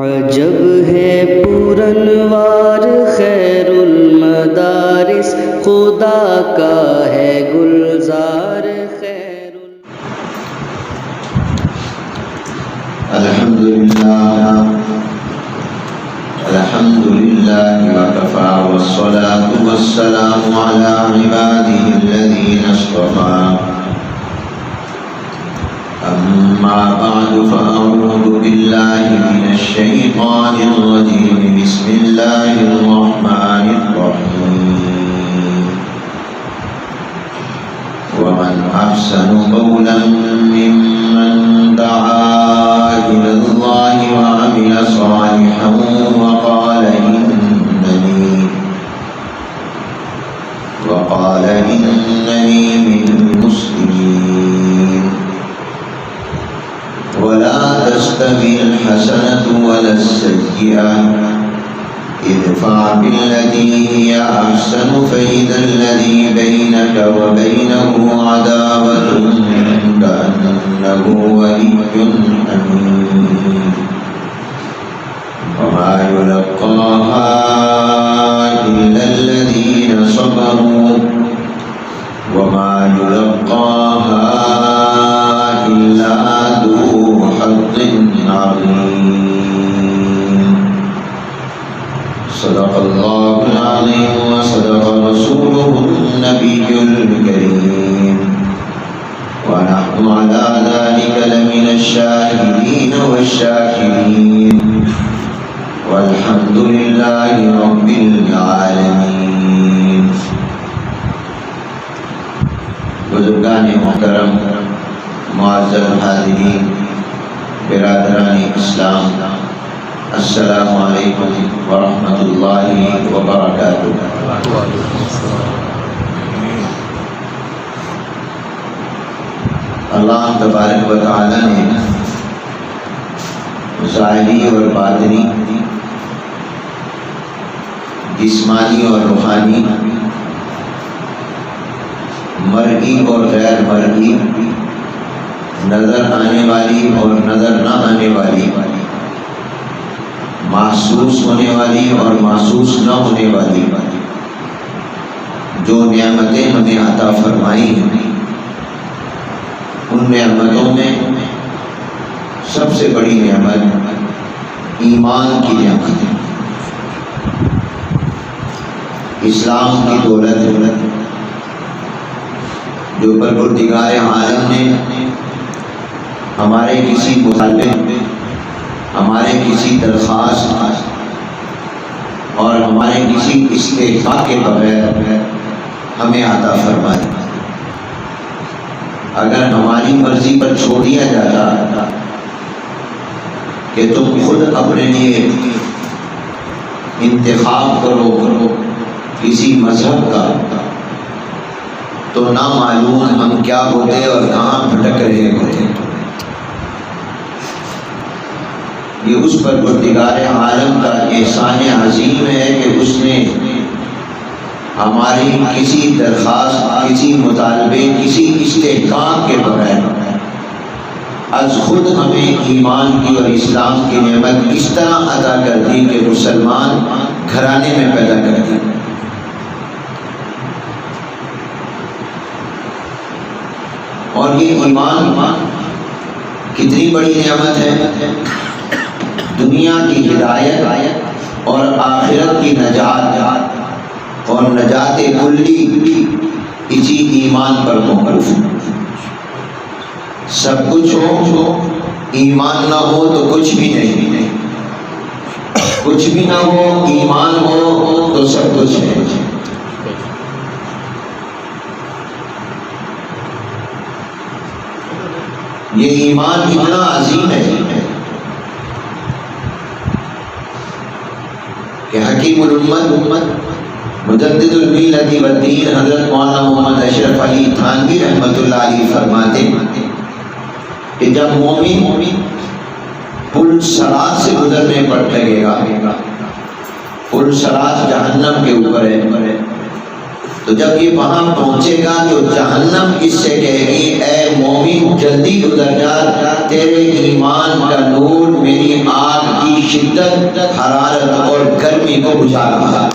عجب ہے پرانوار خیر المدارس، خدا کا ہے گلزار خیر الحمدللہ وکفی والصلاة والسلام علی عباده الذین اصطفی اما بعد فاعوذ باللہ من الشیطان الرجیم بسم اللہ الرحمن الرحیم ومن احسن قولا ممن دعا الى اللہ وعمل صالحا وقال اننی من المسلمین ولا تستوي الحسنة ولا السيئة ادفع بالتي هي أحسن فإذا الذي بينك وبينه عداوة كأنه ولي حميم وما يلقاها إلا الذين صبروا وما يلقاها إلا ذو حظ عظيم صدق الله العظيم وصدق رسوله النبي الكريم ونحن على ذلك لمن الشاهدين والشاكرين والحمد لله رب العالمين. بزرگان محترم، معزز حاضرین، برادران اسلام، السلام علیکم ورحمۃ اللہ وبرکاتہ. اللہ تبارک و تعالی نے ظاہری اور باطنی، جسمانی اور روحانی، مرئی اور غیر مرئی، نظر آنے والی اور نظر نہ آنے والی، محسوس ہونے والی اور محسوس نہ ہونے والی جو نعمتیں ہمیں عطا فرمائی ہیں، ان نعمتوں میں سب سے بڑی نعمت ایمان کی نعمت ہے. اسلام کی دولت جو پروردگار عالم نے ہمارے کسی مطالبے، ہمارے کسی درخواست اور ہمارے کسی استحقاق کے بغیر ہمیں عطا فرمائی. اگر ہماری مرضی پر چھوڑ دیا جاتا کہ تم خود اپنے لیے انتخاب کرو کسی مذہب کا، تو نہ معلوم ہم کیا ہوتے اور کہاں بھٹک رہے ہوتے. یہ اس پروردگار عالم کا احسان عظیم ہے کہ اس نے ہماری کسی درخواست، کسی مطالبے، کسی استحقاق کے بغیر از خود ہمیں ایمان کی اور اسلام کی نعمت اس طرح عطا کر دی کہ مسلمان گھرانے میں پیدا کر دی. اور یہ ایمان کتنی بڑی نعمت ہے. دنیا کی ہدایت اور آخرت کی نجات اور نجات کلی اسی ایمان پر موقوف ہے. سب کچھ ہو، ایمان نہ ہو تو کچھ بھی نہیں. کچھ بھی نہ ہو، ایمان ہو تو سب کچھ ہے. یہ ایمان اتنا عظیم ہے کہ حکیم الامت، مجدد الملت والدین حضرت مولانا محمد اشرف علی تھانوی رحمۃ اللہ علیہ فرماتے ہیں کہ جب مومن پل صراط سے گزرنے پر لگے گا، پل صراط جہنم کے اوپر ہے، تو جب یہ وہاں پہنچے گا تو جہنم اس سے کہے گی اے مومن جلدی گزر جا، تیرے ایمان کا نور میری آگ کی شدت، حرارت اور گرمی کو بجھا رہا ہے۔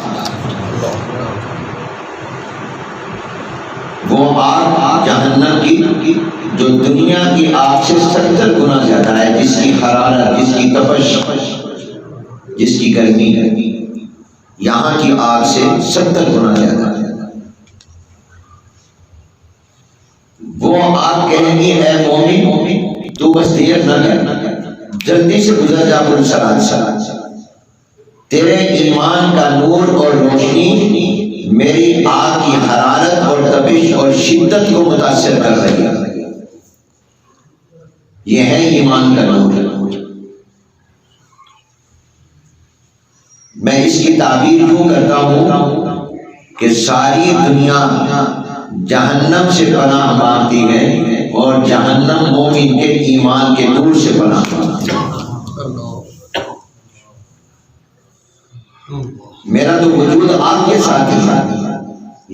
وہ آگ جہنم کی جو دنیا کی آگ سے 70 گنا زیادہ ہے، جس کی حرارت، جس کی تپش، جس کی گرمی ہے، یہاں کی آگ سے 70 گنا زیادہ ہے۔ وہ آگ کہیں گی اے مومن تو بس دیر نہ کر، جلدی سے گزر جا پل سرات، تیرے ایمان کا نور اور روشنی میری آگ کی حرارت اور تپش اور شدت کو متاثر کر رہی ہے۔ یہ ہے ایمان کا نور۔ میں اس کی تعبیر یوں کرتا ہوں کہ ساری دنیا جہنم سے پناہ مانگتی ہے اور جہنم مومن کے ایمان کے نور سے پناہ مانگتی ہے۔ میرا تو وجود آپ کے ساتھ ہی ہے،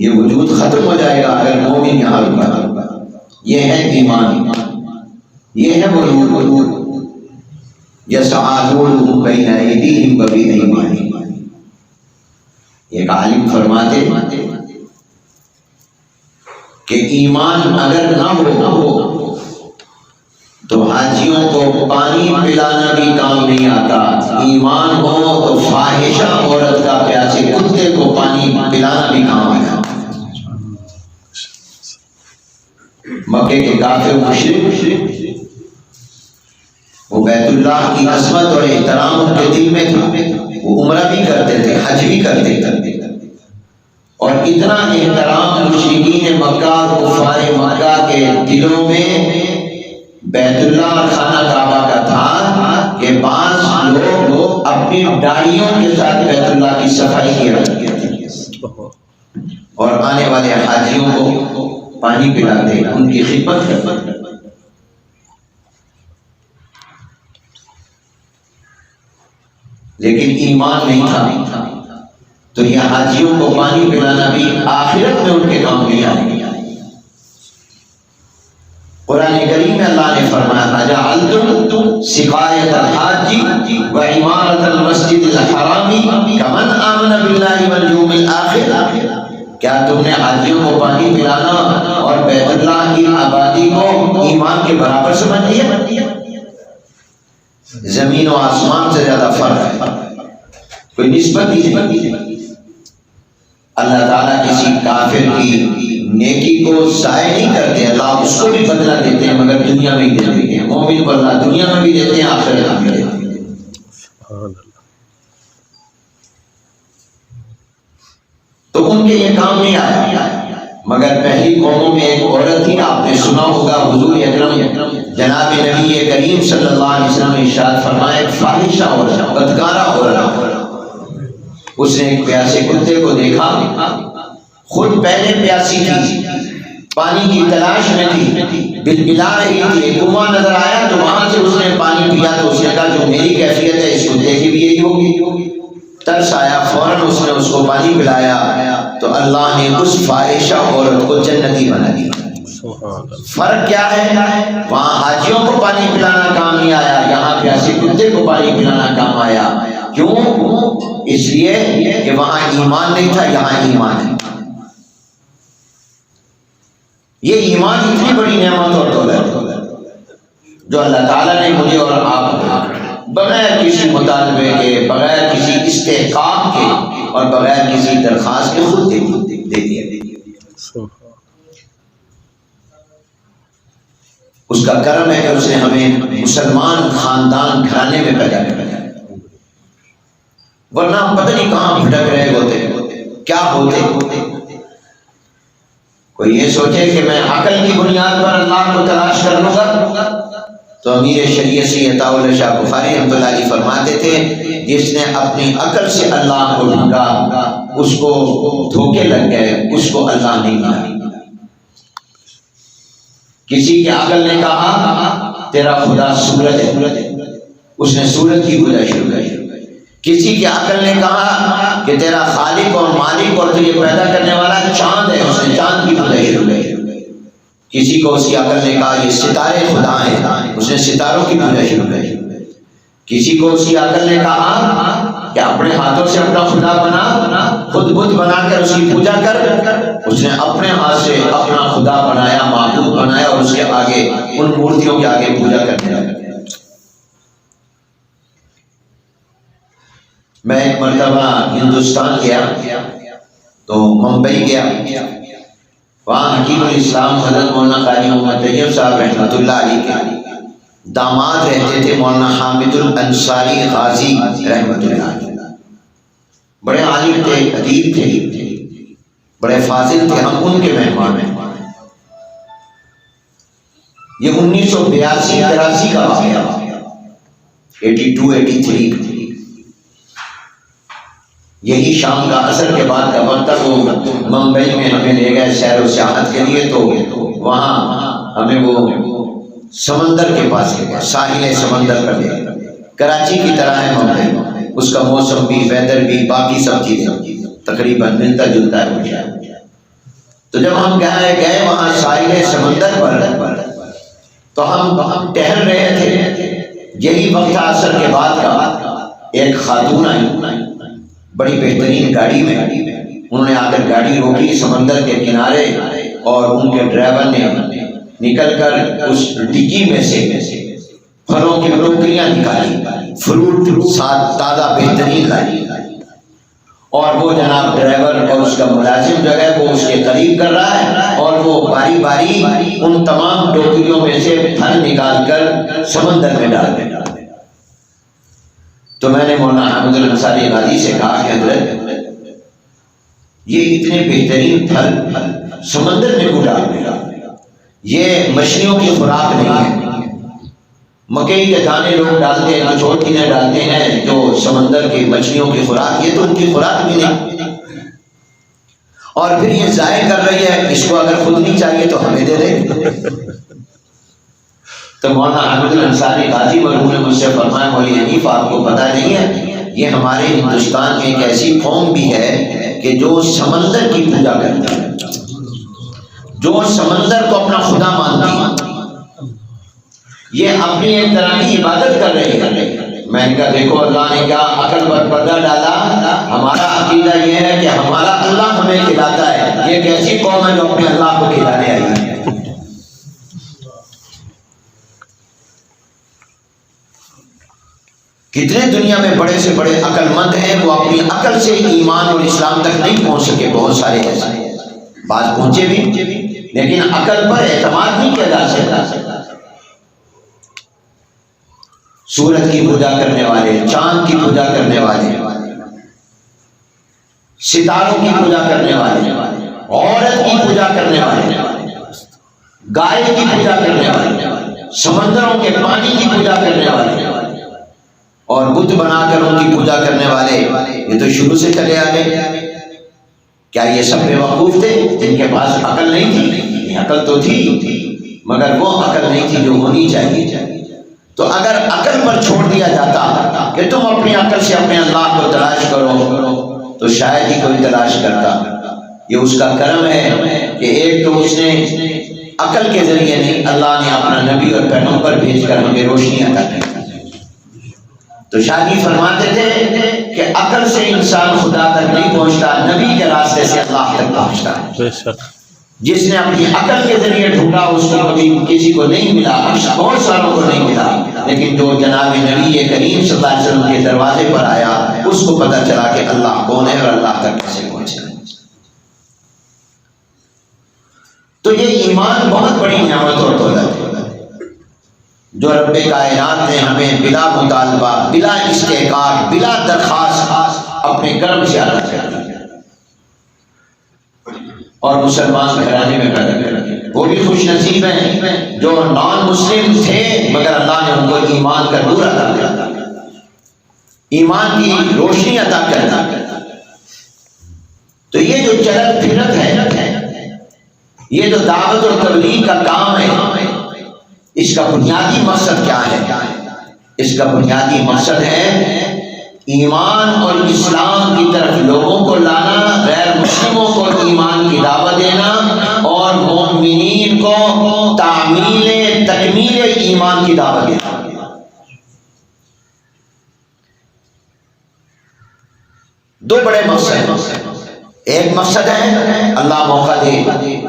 یہ وجود ختم ہو جائے گا اگر مومن یہاں رکا۔ یہ ہے ایمان، یہ ہے وہ نور یسعی نورهم بین ایدیہم وبایمانہم۔ ایک عالم فرماتے کہ ایمان اگر نہ ہو تو حاجیوں کو پانی پلانا بھی کام نہیں آتا، ایمان ہو تو فاحشہ عورت کا پیاسے کتے کو پانی پلانا بھی کام آتا۔ مکے کے کافر مشرک وہ بیت اللہ کی عظمت اور احترام ان کے دل میں تھا، وہ عمرہ بھی کرتے تھے، حج بھی کرتے تھے، اور اتنا احترام مشرکین مکہ اور کفار مکہ کے دلوں میں بیت اللہ اور خانہ کعبہ کا تھا کہ بعض لوگ اپنی داڑھیوں کے ساتھ بیت اللہ کی صفائی کیا کرتے تھے اور آنے والے حاجیوں کو پانی پلاتے، ان کی خدمت کرتے۔ لیکن ایمان نہیں تھا تو یہ حاجیوں کو پانی پلانا بھی آخرت میں ان کے کام نہیں آئے گا۔ قرآن کریم میں اللہ نے فرمایا اجعلتم سقایۃ الحاج وعمارۃ المسجد الحرام کمن آمن باللہ والیوم الآخر، کیا تم نے حاجیوں کو پانی پلانا اور بیت اللہ کی آبادی کو ایمان کے برابر سمجھ لیا؟ زمین و آسمان سے زیادہ فرق ہے، کوئی نسبت ہی نہیں۔ اللہ تعالیٰ کسی کافر کی نیکی کو ضائع نہیں کرتے، اللہ اس کو بھی بدلہ دیتے ہیں مگر دنیا میں ہی دیتے ہیں۔ مومن کو اللہ دنیا میں بھی دیتے ہیں، آخرت میں بھی دیتے ہیں۔ تو ان کے یہ کام نہیں آیا، مگر پہلی قوموں میں ایک عورت تھی، آپ نے سنا ہوگا، حضور اکرم جناب نبی کریم صلی اللہ علیہ وسلم نے ارشاد فرمایا ایک فاحشہ عورت، بدکارہ عورت، اس نے ایک پیاسے کتے کو دیکھا، خود پہلے پیاسی تھی، پانی کی تلاش میں تھی، بلبلا رہی تھی، ایک کنواں نظر آیا تو وہاں سے اس نے پانی پیا تو اس نے کہا جو میری کیفیت ہے اس کتے کی بھی یہی ہوگی۔ ترس آیا، فوراً اس نے اس کو پانی پلایا تو اللہ نے اس فاحشہ عورت کو جنتی بنا دیا۔ فرق کیا ہے؟ وہاں حاجیوں کو پانی پلانا کام نہیں آیا، یہاں پیاسے کتے کو پانی پلانا کام آیا۔ کیوں؟ اس لیے کہ وہاں ایمان نہیں تھا، یہاں ایمان ہے۔ یہ ایمان اتنی بڑی نعمت اور دولت جو اللہ تعالیٰ نے مجھے اور آپ کو بغیر کسی مطالبے کے، بغیر کسی استحقاق کے اور بغیر کسی درخواست کے خود دے دیا۔ اس کا کرم ہے کہ اس نے ہمیں مسلمان خاندان گھرانے میں پیدا کیا، ورنہ ہم پتہ نہیں کہاں بھٹک رہے ہوتے، کیا ہوتے۔ کوئی یہ سوچے کہ میں عقل کی بنیاد پر اللہ کو تلاش کر لوں گا تو امیر شریعت سید عطا اللہ شاہ بخاری رحمۃ اللہ علیہ فرماتے تھے جس نے اپنی عقل سے اللہ کو ڈھونڈا اس کو دھوکے لگ گئے، اس کو اللہ نہیں ملا۔ کسی کی عقل نے کہا تیرا خدا سورج ہے، اس نے سورج کی پوجا شروع کی۔ کسی کی عقل نے کہا کہ تیرا خالق اور مالک اور تجھے پیدا کرنے والا چاند ہے، اس نے چاند کی پوجا شروع کی۔ کسی کو اس کی عقل نے کہا یہ ستارے خدا ہیں، اس نے ستاروں کی پوجا شروع کی۔ کسی کو اس کی عقل نے کہا کہ اپنے ہاتھوں سے اپنا خدا بنا، خود بت بنا کر اس کی پوجا کر، اس نے اپنے ہاتھ سے اپنا خدا بنایا، معبود بنایا، اور اس کے آگے ان مورتیوں کے آگے پوجا کرنے لگا۔ میں ایک مرتبہ ہندوستان گیا تو ممبئی گیا، وہاں حکیم الاسلام حضرت مولانا قاری محمد طیب صاحب رحمۃ اللہ علیہ کے داماد رہتے تھے، مولانا حامد الانصاری غازی رحمۃ اللہ علیہ، بڑے عالم تھے، ادیب تھے، بڑے فاضل تھے، ہم ان کے مہمان ہیں۔ یہ 1982-83 کا واقعہ، 82-83 کا، یہی شام کا عصر کے بعد کا وقت تھا۔ وہ ممبئی میں ہمیں لے گئے سیر و سیاحت کے لیے، تو وہاں ہمیں وہ سمندر کے پاس لے گئے، ساحل سمندر پر لے گئے۔ کراچی کی طرح ہے ممبئی، اس کا موسم بھی، ویدر بھی، باقی سب چیزیں تقریباً ملتا جلتا ہے۔ تو جب ہم گئے وہاں ساحل سمندر پر، تو ہم ٹہل رہے تھے، یہی وقت تھا عصر کے بعد کا۔ ایک خاتون آئی بڑی بہترین گاڑی میں، انہوں نے آ کر گاڑی روکی سمندر کے کنارے، اور ان کے ڈرائیور نے نکل کر اس ڈگی میں سے پھلوں کی ٹوکریاں نکالی، فروٹ ساتھ تازہ بہترین لائی، اور وہ جناب ڈرائیور اور اس کا ملازم جو ہے وہ اس کے قریب کر رہا ہے، اور وہ باری باری ان تمام ٹوکریوں میں سے پھل نکال کر سمندر میں ڈال دے۔ تو میں نے مولانا حامد الانصاری غازی سے کہا کہ حضرت یہ اتنے بہترین پھل سمندر میں کیوں ڈال دیا؟ یہ مچھلیوں کی خوراک نہیں ہے۔ مکئی کے دانے لوگ ڈالتے ہیں، کچھ اور چیزیں ڈالتے ہیں جو سمندر کی مچھلیوں کی خوراک، یہ تو ان کی خوراک بھی نہیں، اور پھر یہ ضائع کر رہی ہے، اس کو اگر خود نہیں چاہیے تو ہمیں دے دے۔ تو مولانا حامد الانصاری غازی مرحوم نے مجھ سے فرمایا، مولوی حنیف آپ کو پتہ نہیں ہے، یہ ہمارے ہندوستان میں ایک ایسی قوم بھی ہے کہ جو سمندر کی پوجا کرتی ہے، جو سمندر کو اپنا خدا مانتی ہے، یہ اپنی ایک طرح کی عبادت کر رہی ہے۔ میں نے کہا دیکھو اللہ نے کیا عقل پر پردہ ڈالا، ہمارا عقیدہ یہ ہے کہ ہمارا اللہ ہمیں کھلاتا ہے، یہ ایک ایسی قوم ہے جو اپنے اللہ کو کھلانے آئی ہے۔ کتنے دنیا میں بڑے سے بڑے عقل مند ہیں، وہ اپنی عقل سے ایمان اور اسلام تک نہیں پہنچ سکے، بہت سارے ایسے، بعض پہنچے بھی لیکن عقل پر اعتماد نہیں کیا جا سکتا۔ سورج کی پوجا کرنے والے، چاند کی پوجا کرنے والے، ستاروں کی پوجا کرنے والے، عورت کی پوجا کرنے والے، گائے کی پوجا کرنے والے، سمندروں کے پانی کی پوجا کرنے والے، اور بت بنا کر ان کی پوجا کرنے والے، یہ تو شروع سے چلے آ گئے۔ کیا یہ سب بے وقوف تھے جن کے پاس عقل نہیں تھی؟ عقل تو تھی مگر وہ عقل نہیں تھی جو ہونی چاہیے۔ تو اگر عقل پر چھوڑ دیا جاتا کہ تم اپنی عقل سے اپنے اللہ کو تلاش کرو، تو شاید ہی کوئی تلاش کرتا۔ یہ اس کا کرم ہے کہ ایک تو اس نے عقل کے ذریعے نہیں، اللہ نے اپنا نبی اور پیغمبر بھیج کر ہمیں روشنی عطا کی۔ تو شاہ جی فرماتے تھے کہ عقل سے انسان خدا تک نہیں پہنچتا، نبی کے راستے سے اللہ تک پہنچتا ہے۔ جس نے اپنی عقل کے ذریعے ڈھونڈا اس کو کبھی کسی کو نہیں ملا، بہت ساروں کو نہیں ملا، لیکن جو جناب نبی کریم صلی اللہ علیہ وسلم کے دروازے پر آیا اس کو پتہ چلا کہ اللہ کون ہے اور اللہ تک کیسے پہنچے۔ تو یہ ایمان بہت بڑی نعمت اور دولت ہے جو رب کائنات نے ہمیں بلا مطالبہ، بلا استحقاق، بلا درخواست اپنے کرم سے عطا کر دی اور مسلمان گھرانے میں پیدا کر دی۔ وہ بھی خوش نصیب ہیں جو نان مسلم تھے مگر اللہ نے ان کو ایمان کا نور عطا کر دیا، ایمان کی روشنی عطا کر دی۔ تو یہ جو چلت پھرت ہے، یہ جو دعوت اور تبلیغ کا کام ہے، اس کا بنیادی مقصد کیا ہے؟ اس کا بنیادی مقصد ہے ایمان اور اسلام کی طرف لوگوں کو لانا، غیر مسلموں کو ایمان کی دعوت دینا، اور مومنین کو تکمیل ایمان کی دعوت دینا۔ دو بڑے مقصد، ایک مقصد ہے اللہ موقع دے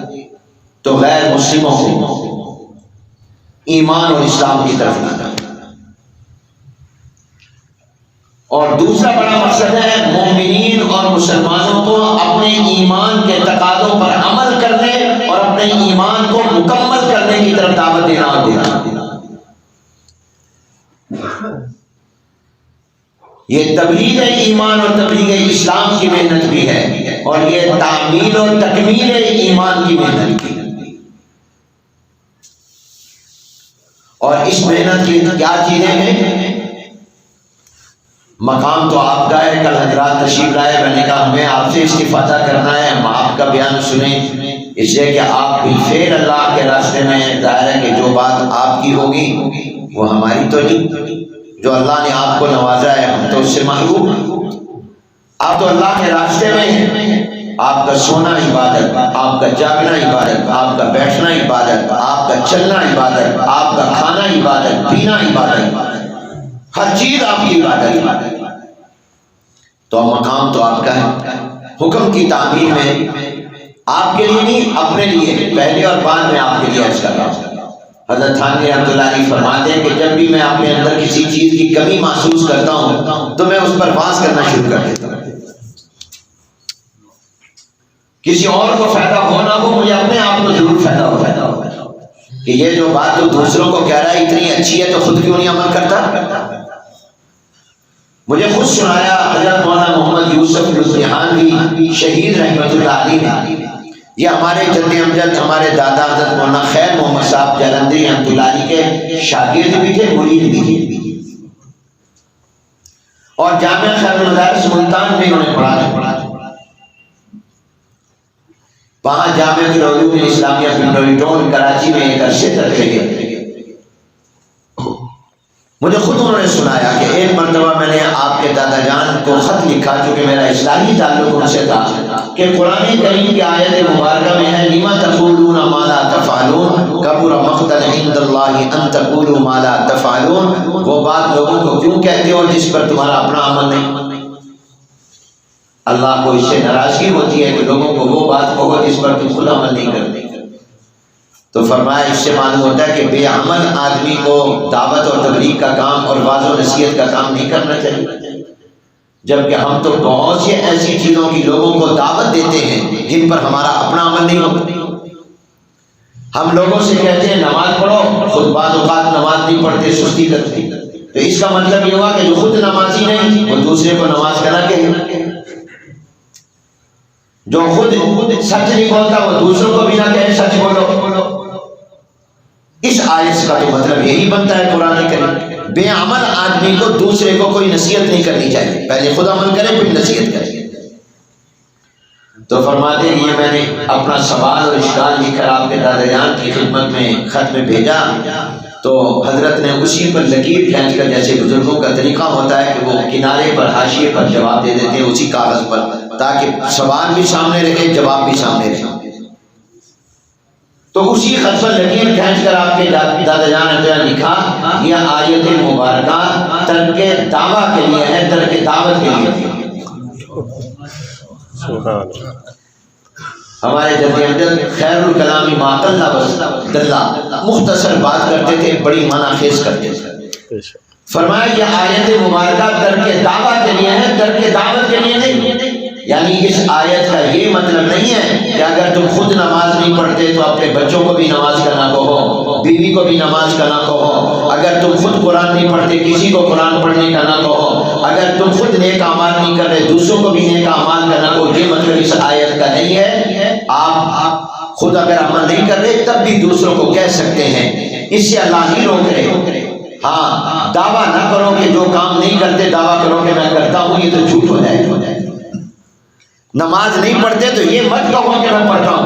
تو غیر مسلموں کو ایمان اور اسلام کی طرف لانا، اور دوسرا بڑا مقصد ہے مومنین اور مسلمانوں کو اپنے ایمان کے تقاضوں پر عمل کرنے اور اپنے ایمان کو مکمل کرنے کی طرف دعوت دینا اور دینا۔ یہ تبلیغ ایمان اور تبلیغ اسلام کی محنت بھی ہے، اور یہ تعمیل اور تکمیل ایمان کی محنت بھی ہے۔ اور اس محنت کی کیا چیزیں ہیں؟ مقام تو آپ کا ہے، کل حضرات تشریف لائے، میں نے کہا ہمیں آپ سے استفادہ کرنا ہے، ہم آپ کا بیان سنیں، اس لیے کہ آپ بالفعل اللہ کے راستے میں، ظاہر ہے کہ جو بات آپ کی ہوگی وہ ہماری تو نہیں، جو اللہ نے آپ کو نوازا ہے ہم تو اس سے محروم ہیں۔ آپ تو اللہ کے راستے میں ہیں، آپ کا سونا عبادت، آپ کا جاگنا عبادت، آپ کا بیٹھنا عبادت، آپ کا چلنا عبادت، آپ کا کھانا عبادت، پینا عبادت، ہر چیز آپ کی عبادت ہے۔ تو مقام تو آپ کا ہے، حکم کی تعمیل میں آپ کے لیے نہیں، اپنے لیے پہلے اور بعد میں آپ کے لیے عرض کر رہا ہوں۔ حضرت تھانوی رحمۃ اللہ علیہ فرماتے ہیں کہ جب بھی میں اپنے اندر کسی چیز کی کمی محسوس کرتا ہوں تو میں اس پر واز کرنا شروع کر دیتا ہوں۔ کسی اور کو فائدہ ہو نہ ہو، مجھے اپنے آپ کو ضرور فائدہ ہو کہ یہ جو بات تو دوسروں کو کہہ رہا ہے اتنی اچھی ہے تو خود کیوں نہیں عمل کرتا۔ مجھے خود سنایا حضرت مولانا محمد یوسف لدھیانوی شہید رحمۃ اللہ علیہ، یہ ہمارے جد امجد ہمارے دادا حضرت مولانا خیر محمد صاحب جلندری رحمۃ اللہ علیہ کے شاگرد بھی تھے، مرید بھی تھے، اور جامعہ خیر المدارس ملتان میں انہوں نے پڑھا۔ وہاں جامعہ العلوم الاسلامیہ پنڈوریٹون کراچی میں ایک عرصے تک رہے۔ مجھے خود انہوں نے سنایا کہ ایک مرتبہ میں نے آپ کے دادا جان کو خط لکھا، چونکہ میرا اصلاحی تعلق ان سے تھا، کہ قرآن کریم کی آیت مبارکہ میں ہے لِمَ تَقُولُونَ مَا لَا تَفْعَلُونَ كَبُرَ مَقْتًا عِندَ اللَّهِ أَن تَقُولُوا مَا لَا تَفْعَلُونَ، وہ بات لوگوں کو کیوں کہتے ہو جس پر تمہارا اپنا عمل نہیں۔ اللہ کو اس سے ناراضگی ہوتی ہے کہ لوگوں کو وہ بات کہو جس پر تم خود عمل نہیں کرتے۔ تو فرمایا اس سے معلوم ہوتا ہے کہ بے عمل آدمی کو دعوت اور تبلیغ کا کام اور واعظ و نصیحت کا کام نہیں کرنا چاہیے، جبکہ ہم تو بہت سی ایسی چیزوں کی لوگوں کو دعوت دیتے ہیں جن پر ہمارا اپنا عمل نہیں ہوتا۔ ہم لوگوں سے کہتے ہیں نماز پڑھو، خود بعض اوقات نماز نہیں پڑھتے، سستی کرتے، تو اس کا مطلب یہ ہوا کہ جو خود نمازی نہیں وہ دوسرے کو نماز کا نہ کہے، جو خود سچ نہیں بولتا وہ دوسروں کو بھی نہ کہے سچ بولو۔ اس آیت کا تو مطلب یہی بنتا ہے قرآن کریم، بے عمل آدمی کو دوسرے کو کوئی نصیحت نہیں کرنی چاہیے، پہلے خود عمل کرے پھر نصیحت کرے۔ تو فرماتے ہیں یہ میں نے اپنا سوال اور اشکال لکھ کر آپ کے دادا جان کی خدمت میں خط میں بھیجا، تو حضرت نے اسی پر لکیر کھینچ کر، جیسے بزرگوں کا طریقہ ہوتا ہے کہ وہ کنارے پر حاشیے پر جواب دے دیتے ہیں اسی کاغذ پر، تاکہ سوال بھی سامنے رہے جواب بھی سامنے رہے۔ تو اسی خط پر لکیر کھینچ کر آپ کے دادا جان نے لکھا یہ آیت مبارکہ ترک دعویٰ کے لیے ہے، ترک دعوت کے لیے۔ ہمارے جد امجد خیر الکلام ما قل ودل، مختصر بات کرتے تھے، بڑی معنی خیز کرتے تھے۔ فرمایا یہ آیت مبارکہ ترک دعویٰ کے لیے ہے، ترک دعوت کے لیے نہیں۔ یعنی اس آیت کا یہ مطلب نہیں ہے کہ اگر تم خود نماز نہیں پڑھتے تو اپنے بچوں کو بھی نماز کا نہ کہو، بیوی کو بھی نماز کا نہ کہو، اگر تم خود قرآن نہیں پڑھتے کسی کو قرآن پڑھنے کا نہ کہو، اگر تم خود نیک اعمال نہیں کر رہے دوسروں کو بھی نیک اعمال کا نہ کہو، یہ مطلب اس آیت کا نہیں ہے۔ آپ خود اگر عمل نہیں کر رہے تب بھی دوسروں کو کہہ سکتے ہیں، اس سے اللہ نہیں روک رہے۔ ہاں دعویٰ نہ کرو کہ جو کام نہیں کرتے دعویٰ کرو کہ میں کرتا ہوں، یہ تو جھوٹ ہو جائے گا۔ نماز نہیں پڑھتے تو یہ مت کہو کہ میں پڑھتا ہوں،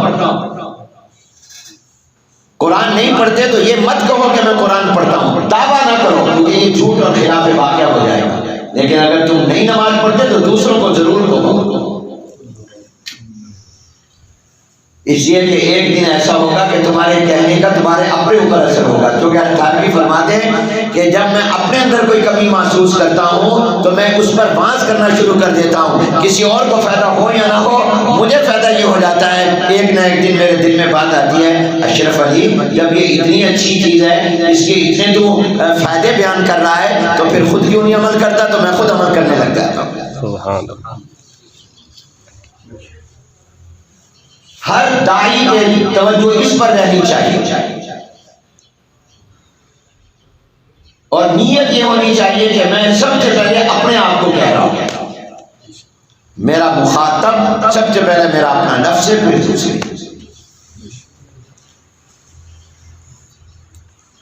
قرآن نہیں پڑھتے تو یہ مت کہو کہ میں قرآن پڑھتا ہوں، دعویٰ نہ کرو کیونکہ یہ جھوٹ اور خلاف واقعہ ہو جائے گا۔ لیکن اگر تم نہیں نماز پڑھتے تو دوسروں کو ضرور کہو۔ اس لیے کہ ایک دن ایسا ہوگا کہ تمہارے کہنے کا تمہارے اپنے اوپر اثر ہوگا. کیونکہ التھانوی فرماتے ہیں کہ جب میں اپنے اندر کوئی کمی محسوس کرتا ہوں تو میں اس پر بحث کرنا شروع کر دیتا ہوں. کسی اور کو فائدہ ہو یا نہ ہو, مجھے فائدہ یہ ہو جاتا ہے. ایک نہ ایک دن میرے دل میں بات آتی ہے, اشرف علی جب یہ اتنی اچھی چیز ہے, اس کے اتنے تو فائدے بیان کر رہا ہے, تو پھر خود کیوں نہیں عمل کرتا؟ تو میں خود عمل کرنے لگ جاتا ہوں. سبحان اللہ. ہر داعی کی توجہ اس پر رہنی چاہیے, اور نیت یہ ہونی چاہیے کہ میں سب سے پہلے اپنے آپ کو کہہ رہا ہوں. میرا مخاطب سب سے پہلے میرا اپنا نفس ہے, پھر دوسری.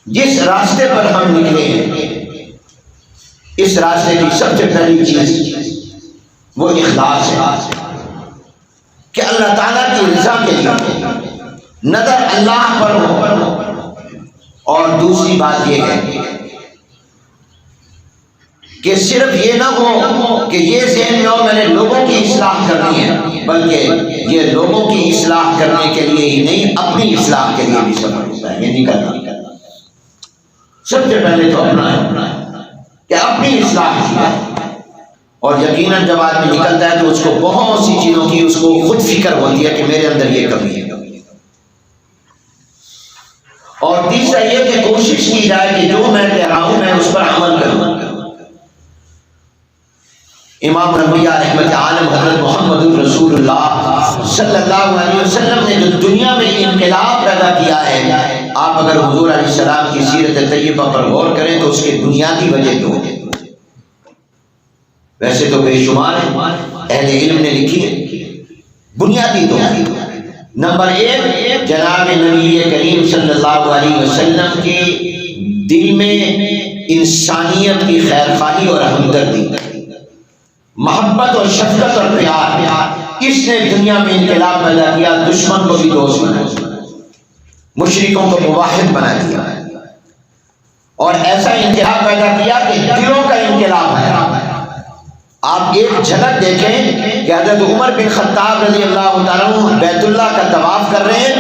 جس راستے پر ہم نکلے ہیں, اس راستے کی سب سے پہلی چیز وہ اخلاص ہے کہ اللہ تعالیٰ کی رضا کے لیے نظر اللہ پر ہو. اور دوسری بات یہ ہے کہ صرف یہ نہ ہو کہ یہ ذہن میں ہو میں نے لوگوں کی اصلاح کرنی ہے, بلکہ یہ لوگوں کی اصلاح کرنے کے لیے ہی نہیں, اپنی اصلاح کے لیے بھی سفر ہوتا ہے. یہ نہیں کرنا, سب سے پہلے تو اپنا ہے کہ اپنی اصلاح کی ہے. اور یقیناً جب آدمی نکلتا ہے تو اس کو بہت سی چیزوں کی اس کو خود فکر ہوتی ہے کہ میرے اندر یہ کمی ہے. اور تیسرا یہ کہ کوشش کی جائے کہ جو میں کہہ رہا ہوں میں اس پر عمل کروں. امام الانبیاء رحمت عالم حضرت محمد رسول اللہ صلی اللہ علیہ وسلم نے جو دنیا میں انقلاب پیدا کیا ہے, آپ اگر حضور علیہ السلام کی سیرت طیبہ پر غور کریں تو اس کے بنیادی وجہ دو ہے. ویسے تو بے شمار اہل علم نے لکھی ہے, بنیادی دو. نمبر ایک, جناب نبی کریم صلی اللہ علیہ وسلم کے دل میں انسانیت کی خیر خواہی اور ہمدردی, محبت اور شفقت اور پیار. اس نے دنیا میں انقلاب پیدا کیا, دشمن کو بھی دوست بنا, مشرکوں کو موحد بنا دیا, اور ایسا انقلاب پیدا کیا کہ دلوں کا انقلاب ہے. آپ ایک جھلک دیکھیں کہ حضرت عمر بن خطاب رضی اللہ تعالیٰ عنہ بیت اللہ کا طواف کر رہے ہیں,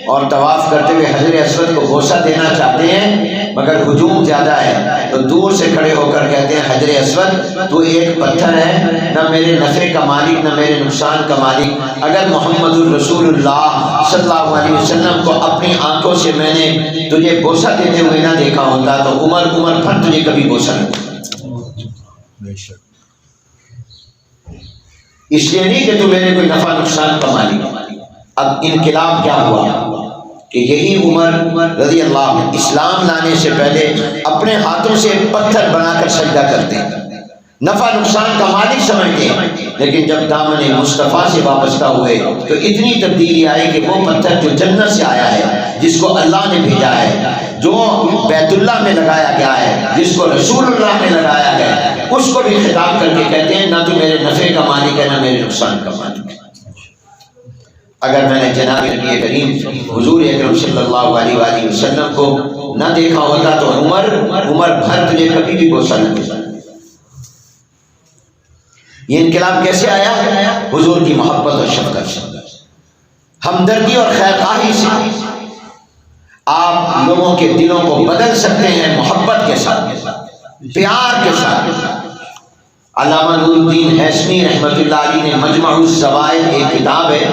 اور طواف کرتے ہوئے حجر اسود کو بوسہ دینا چاہتے ہیں, مگر ہجوم زیادہ ہے تو دور سے کھڑے ہو کر کہتے ہیں حجر اسود تو ایک پتھر ہے, نہ میرے نفع کا مالک نہ میرے نقصان کا مالک. اگر محمد الرسول اللہ صلی اللہ علیہ وسلم کو اپنی آنکھوں سے میں نے تجھے بوسہ دیتے ہوئے نہ دیکھا ہوتا تو عمر بھر تجھے کبھی بوسہ نہیں دیتا. اس لیے نہیں کہ تو میرے کوئی نفع نقصان کا مالک. اب انقلاب کیا ہوا کہ یہی عمر رضی اللہ عنہ اسلام لانے سے پہلے اپنے ہاتھوں سے پتھر بنا کر سجدہ کرتے ہیں, نفع نقصان کا مالک سمجھتے ہیں. لیکن جب دامن مصطفیٰ سے وابستہ ہوئے تو اتنی تبدیلی آئی کہ وہ پتھر جو جنت سے آیا ہے, جس کو اللہ نے بھیجا ہے, جو بیت اللہ میں لگایا گیا ہے, جس کو رسول اللہ میں لگایا گیا ہے, اس کو بھی خطاب کر کے کہتے ہیں نہ تو میرے نفع کا مالک ہے نہ میرے نقصان کا مالک ہے. اگر میں نے جناب نبی کریم حضور اکرم صلی اللہ علیہ وآلہ وسلم کو نہ دیکھا ہوتا تو عمر بھر تجھے کبھی بھی بوسہ نہ دیتا. یہ انقلاب کیسے آیا؟ حضور کی محبت اور شفقت سے, ہمدردی اور خیرخواہی سے. آپ لوگوں کے دلوں کو بدل سکتے ہیں محبت کے ساتھ, پیار کے ساتھ. علامہ نور الدین حیثمی رحمۃ اللہ علیہ نے مجمع الزوائد ایک کتاب ہے,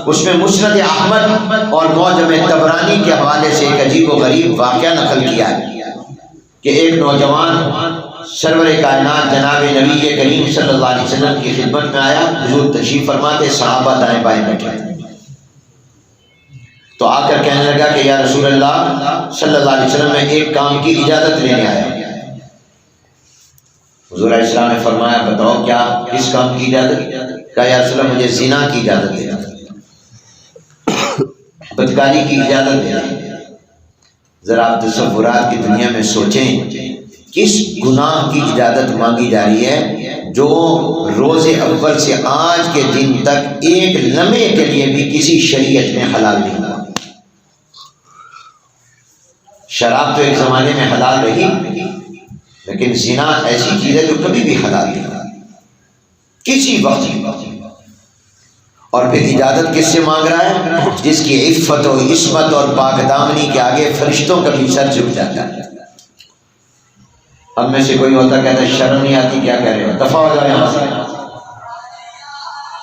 اس میں مسند احمد اور معجم طبرانی کے حوالے سے ایک عجیب و غریب واقعہ نقل کیا ہے کہ ایک نوجوان سرور کائنات جناب نبی کریم صلی اللہ علیہ وسلم کی خدمت میں آیا. حضور تشریف فرماتے, صحابہ دائیں بائیں بیٹھے, تو آ کر کہنے لگا کہ یا رسول اللہ صلی اللہ علیہ وسلم میں ایک کام کی اجازت لینے آیا. حضور علیہ السلام نے فرمایا بتاؤ کیا, کس کام کی اجازت؟ کہا یا رسول اللہ مجھے زنا کی اجازت دینا, بدکاری کی اجازت دینا. ذرا آپ تصورات کی دنیا میں سوچیں کس گناہ کی اجازت مانگی جا رہی ہے جو روز اول سے آج کے دن تک ایک لمحے کے لیے بھی کسی شریعت میں حلال نہیں ہوا. شراب تو ایک زمانے میں حلال رہی, لیکن زنا ایسی چیز ہے جو کبھی بھی حلال نہیں ہوا کسی وقت. اور پھر اجازت کس سے مانگ رہا ہے؟ جس کی عفت و عصمت اور پاک دامنی کے آگے فرشتوں کا بھی سر جھک جاتا ہے۔ اب میں سے کوئی ہوتا کہتا ہے شرم نہیں آتی، کیا کہہ رہے ہو، دفع ہو جاؤ یہاں سے۔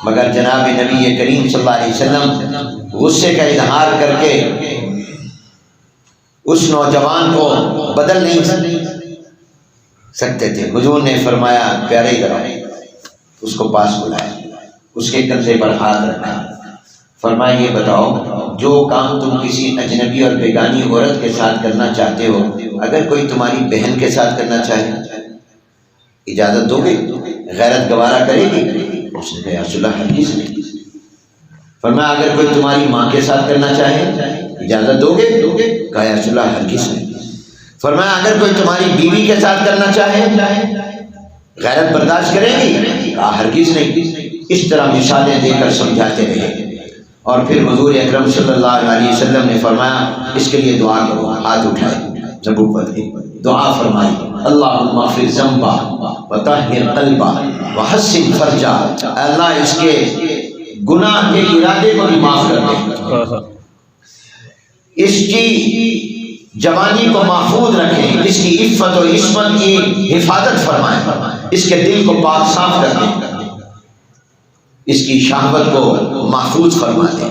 مگر جناب نبی کریم صلی اللہ علیہ وسلم غصے کا اظہار کر کے اس نوجوان کو بدل نہیں سکتے تھے۔ حضور نے فرمایا پیارے کرو، اس کو پاس بلایا، اس کے کندھے پر ہاتھ رکھا، فرمایا یہ بتاؤ جو کام تم کسی اجنبی اور بیگانی عورت کے ساتھ کرنا چاہتے ہو، اگر کوئی تمہاری بہن کے ساتھ کرنا چاہے اجازت دو گے؟ غیرت گوارا کرے گی؟ اس نے کہا یا رسول اللہ ہرگز نہیں۔ فرمایا اگر کوئی تمہاری ماں کے ساتھ کرنا چاہے اجازت دو گے؟ کہا یا رسول اللہ ہرگز نہیں۔ فرمایا اگر کوئی تمہاری بیوی کے ساتھ کرنا چاہے غیرت برداشت کرے گی؟ کہا ہرگز نہیں۔ اس طرح مثالیں دے کر سمجھاتے رہے، اور پھر حضور اکرم صلی اللہ علیہ وسلم نے فرمایا اس کے لیے دعا کرو۔ ہاتھ اٹھائے، نبوت کی دعا فرمائی، اللہم اغفر ذنبا وطہر قلبا وحسن فرجا، اللہ اس کے گناہ کے ارادے کو بھی معاف کر دے، اس کی جوانی کو محفوظ رکھیں، اس کی عفت و عصمت کی حفاظت فرمائیں، اس کے دل کو پاک صاف کر دیں، اس کی شہوت کو محفوظ فرما دیں۔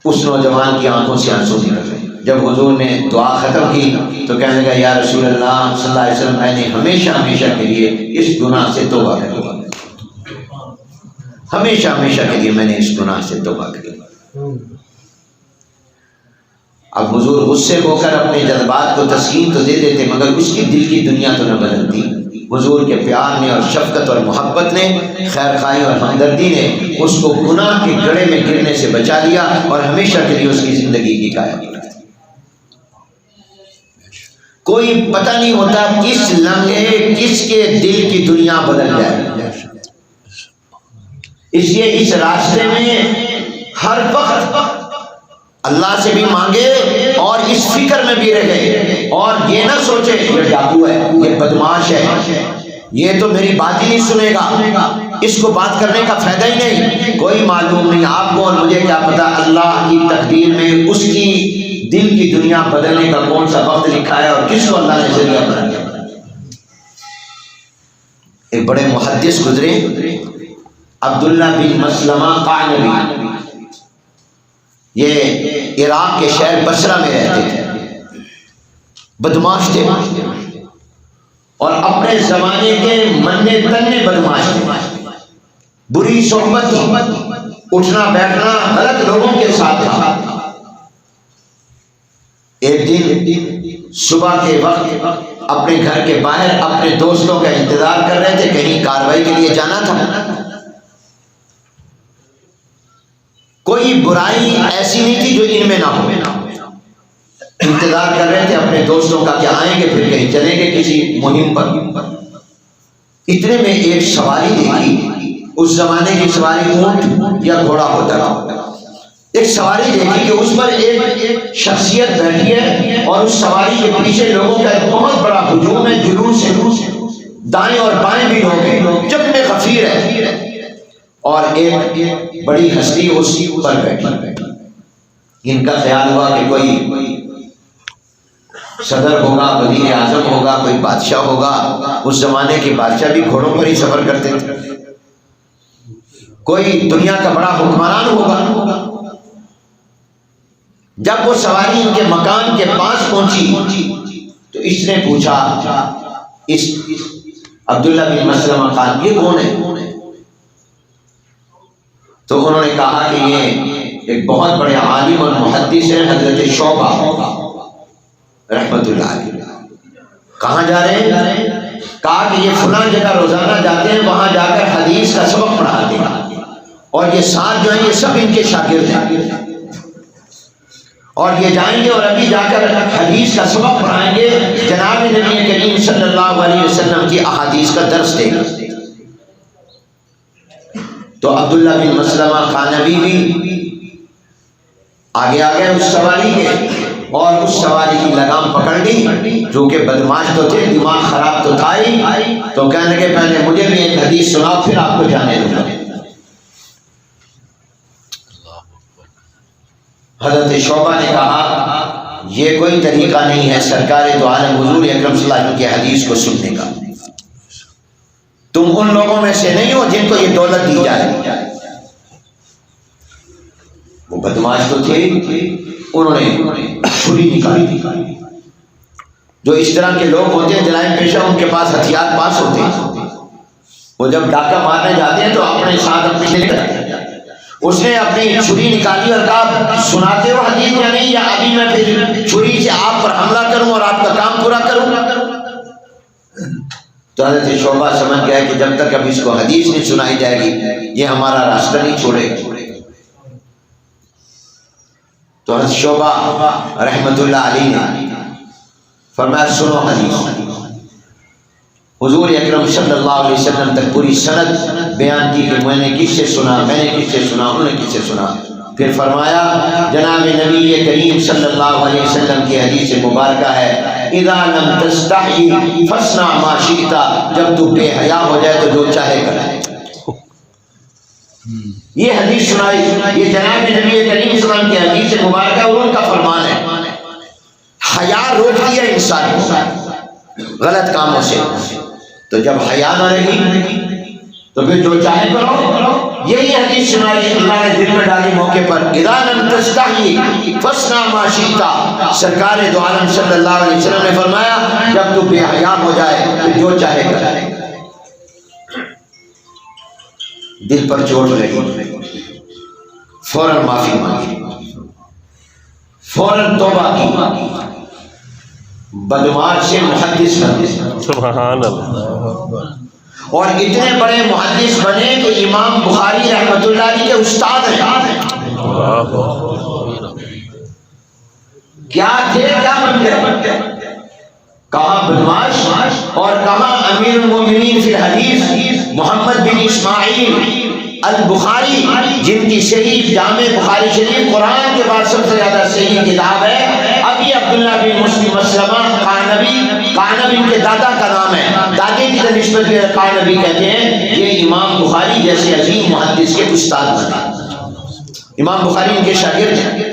اس نوجوان کی آنکھوں سے آنسو نکل گئے۔ جب حضور نے دعا ختم کی تو کہنے لگا یا رسول اللہ صلی اللہ علیہ وسلم میں نے ہمیشہ ہمیشہ کے لیے اس گناہ سے توبہ کر لی، ہمیشہ ہمیشہ کے لیے میں نے اس گناہ سے توبہ کر لی۔ اب حضور غصے ہو کر اپنے جذبات کو تسکین تو دے دیتے، مگر اس کی دل کی دنیا تو نہ بدلتی۔ حضور کے پیار نے اور شفقت اور محبت نے، خیر خواہی اور ہمدردی نے اس کو گناہ کے گڑھے میں گرنے سے بچا لیا اور ہمیشہ کے لیے اس کی زندگی کی قائم کر دی۔ کوئی پتہ نہیں ہوتا کس لمحے کس کے دل کی دنیا بدل جائے، اس لیے اس راستے میں ہر وقت اللہ سے بھی مانگے اور اس فکر میں بھی رہے، اور یہ نہ سوچے یہ ڈاکو ہے، یہ بدماش ہے، یہ تو میری بات ہی نہیں سنے گا، اس کو بات کرنے کا فائدہ ہی نہیں۔ کوئی معلوم نہیں آپ کو اور مجھے کیا پتا اللہ کی تقدیر میں اس کی دل کی دنیا بدلنے کا کون سا وقت لکھا ہے اور کس کو اللہ نے ذریعہ بنا دیا۔ ایک بڑے محدث گزرے عبداللہ بن مسلمہ قعنبی، یہ عراق کے شہر بصرہ میں رہتے تھے، بدماش تھے اور اپنے زمانے کے مننے تننے بدماش تھے، بری صحبت تھی، اٹھنا بیٹھنا غلط لوگوں کے ساتھ تھا۔ ایک دن صبح کے وقت اپنے گھر کے باہر اپنے دوستوں کا انتظار کر رہے تھے، کہیں کاروائی کے لیے جانا تھا۔ کوئی برائی ایسی نہیں تھی جو ان میں نہ ہو، انتظار کر رہے تھے اپنے دوستوں کا کہ آئیں گے پھر کہیں چلیں گے کسی مہم پر۔ اتنے میں ایک سواری دیکھی، اس زمانے کی سواری اونٹ یا گھوڑا ہوتا تھا، ایک سواری دیکھی کہ اس پر ایک شخصیت بیٹھی ہے اور اس سواری کے پیچھے لوگوں کا ایک بہت بڑا ہجوم ہے، جلوس ہے، دائیں اور بائیں بھی لوگ ہیں، جب میں غفیر ہے، اور ایک بڑی ہستی اس پر بیٹھی۔ ان کا خیال ہوا کہ کوئی صدر ہوگا، وزیر اعظم ہوگا، کوئی بادشاہ ہوگا، اس زمانے کے بادشاہ بھی گھوڑوں پر ہی سفر کرتے تھے، کوئی دنیا کا بڑا حکمران ہوگا۔ جب وہ سواری ان کے مکان کے پاس پہنچی تو اس نے پوچھا اس عبداللہ بن مسلمہ خان یہ کون ہے؟ تو انہوں نے کہا کہ یہ ایک بہت بڑے عالم اور محدث ہیں، حضرت شعبہ رحمت اللہ علیہ۔ کہاں جا رہے ہیں؟ کہا کہ یہ فلاں جگہ روزانہ جاتے ہیں، وہاں جا کر حدیث کا سبق پڑھاتے ہیں، اور یہ ساتھ جو ہیں یہ سب ان کے شاگرد ہیں، اور یہ جائیں گے اور ابھی جا کر حدیث کا سبق پڑھائیں گے، جناب نبی کریم صلی اللہ علیہ وسلم کی احادیث کا درس دیں گے۔ تو عبداللہ بن مسلمہ قعنبی بھی آگے آ گئے اس سواری کے، اور اس سواری کی لگام پکڑ لی، جو کہ بدماش تو تھے، دماغ خراب تو تھا ہی، تو کہنے لگے پہلے مجھے بھی ایک حدیث سناؤ پھر آپ کو جانے دوں گا۔ حضرت شعبہ نے کہا یہ کوئی طریقہ نہیں ہے سرکار دو عالم حضور اکرم صلی اللہ علیہ وسلم کی حدیث کو سننے کا، تم ان لوگوں میں سے نہیں ہو جن کو یہ دولت دی جائے۔ وہ بدماش تو تھے، انہوں نے چھری نکالی۔ جو اس طرح کے لوگ ہوتے ہیں جرائم پیشہ، ان کے پاس ہتھیار پاس ہوتے ہیں، وہ جب ڈاکہ مارنے جاتے ہیں تو اپنے ساتھ اپنے لے جاتے ہیں۔ اس نے اپنی چھری نکالی اور کہا سناتے ہو حدیث یا نہیں، یا ابھی میں پھر چھری سے آپ پر حملہ کروں اور آپ کا کام پورا کروں؟ تو حضرت شعبہ سمجھ گیا کہ جب تک اب اس کو حدیث نہیں سنائی جائے گی یہ ہمارا راستہ نہیں چھوڑے گا۔ تو حضرت شعبہ رحمت اللہ علیہ نے فرمایا سنو حدیث۔ حضور اکرم صلی اللہ علیہ وسلم تک پوری سند بیان کی کہ میں نے کس سے سنا، میں نے کس سے سنا، انہوں نے کس سے سنا۔ پھر فرمایا جناب نبی کریم صلی اللہ علیہ وسلم کی حدیث مبارکہ ہے اذا لم تستحی فاصنع ما شئت، جب تو بے حیا ہو جائے تو جو چاہے کر۔ یہ حدیث سنائی، یہ جناب نبی کریم صلی اللہ علیہ وسلم کی حدیث مبارکہ اور ان کا فرمان ہے۔ حیا روکتی ہے انسان کو غلط کاموں سے، تو جب حیا نہ رہی تو پھر جو چاہے کرو۔ یہی حدیث سنائی اللہ نے دل میں ڈالی موقع پر اذا لم تستحی فاصنع ما شئت۔ سرکار دو عالم صلی اللہ علیہ وسلم نے فرمایا جب تو بے حیا ہو جائے پھر جو چاہے کر۔ دل پر چوٹ لگی، فوراً معافی مانگی، فوراً توبہ کی، بدماش سے محدث بن گئے۔ سبحان اللہ۔ اور اتنے بڑے محدث بنے کہ امام بخاری رحمۃ اللہ علیہ کے استاد ہیں۔ کیا تھے، کیا بن گئے؟ کہاں بدماش اور کہاں امیر المومنین فی الحدیث محمد بن اسماعیل البخاری، جن کی صحیح جامع بخاری شریف قرآن کے بعد سب سے زیادہ صحیح کتاب ہے۔ ابھی عبداللہ بن مسلم مسلمہ قعنبی ان کے دادا کا نام ہے، دادے کی نسبت میں قعنبی کہتے ہیں۔ یہ امام بخاری جیسے عظیم محدث کے استاد بنے۔ امام بخاری ان کے شاگرد ہیں۔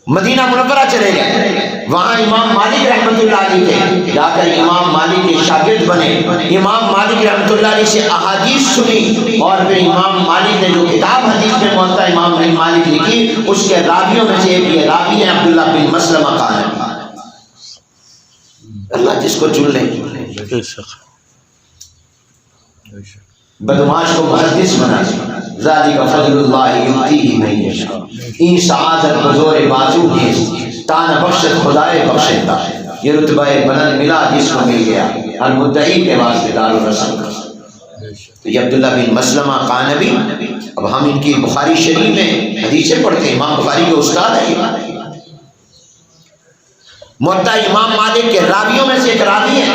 مدینہ منورہ چلے گئے، وہاں امام مالک رحمۃ اللہ علیہ تھے، جا کر امام مالک کے شاگرد بنے۔ امام مالک رحمۃ اللہ علیہ سے احادیث سنی اور پھر امام مالک نے جو کتاب حدیث میں موطا امام مالک لکھی اس کے راویوں میں سے ایک یہ راوی ہے عبداللہ بن مسلمہ قعنبی۔ اللہ جس کو چن لے۔ بدماش کو محدث بنا ذالک فضل اللہ یؤتیہ من یشاء۔ این سعادت بزور بازو نیست، تان بخشت خدائے بخشتا۔ یہ رتبہ بلند ملا جس کو مل گیا، ہر مدعی کے واسطے دار الرسل کا۔ تو یہ عبداللہ بن مسلمہ قعنبی، اب ہم ان کی بخاری شریف میں حدیثیں پڑھتے ہیں، امام بخاری کے استاد ہیں۔ موطا امام مالک کے راویوں میں سے ایک راوی ہے۔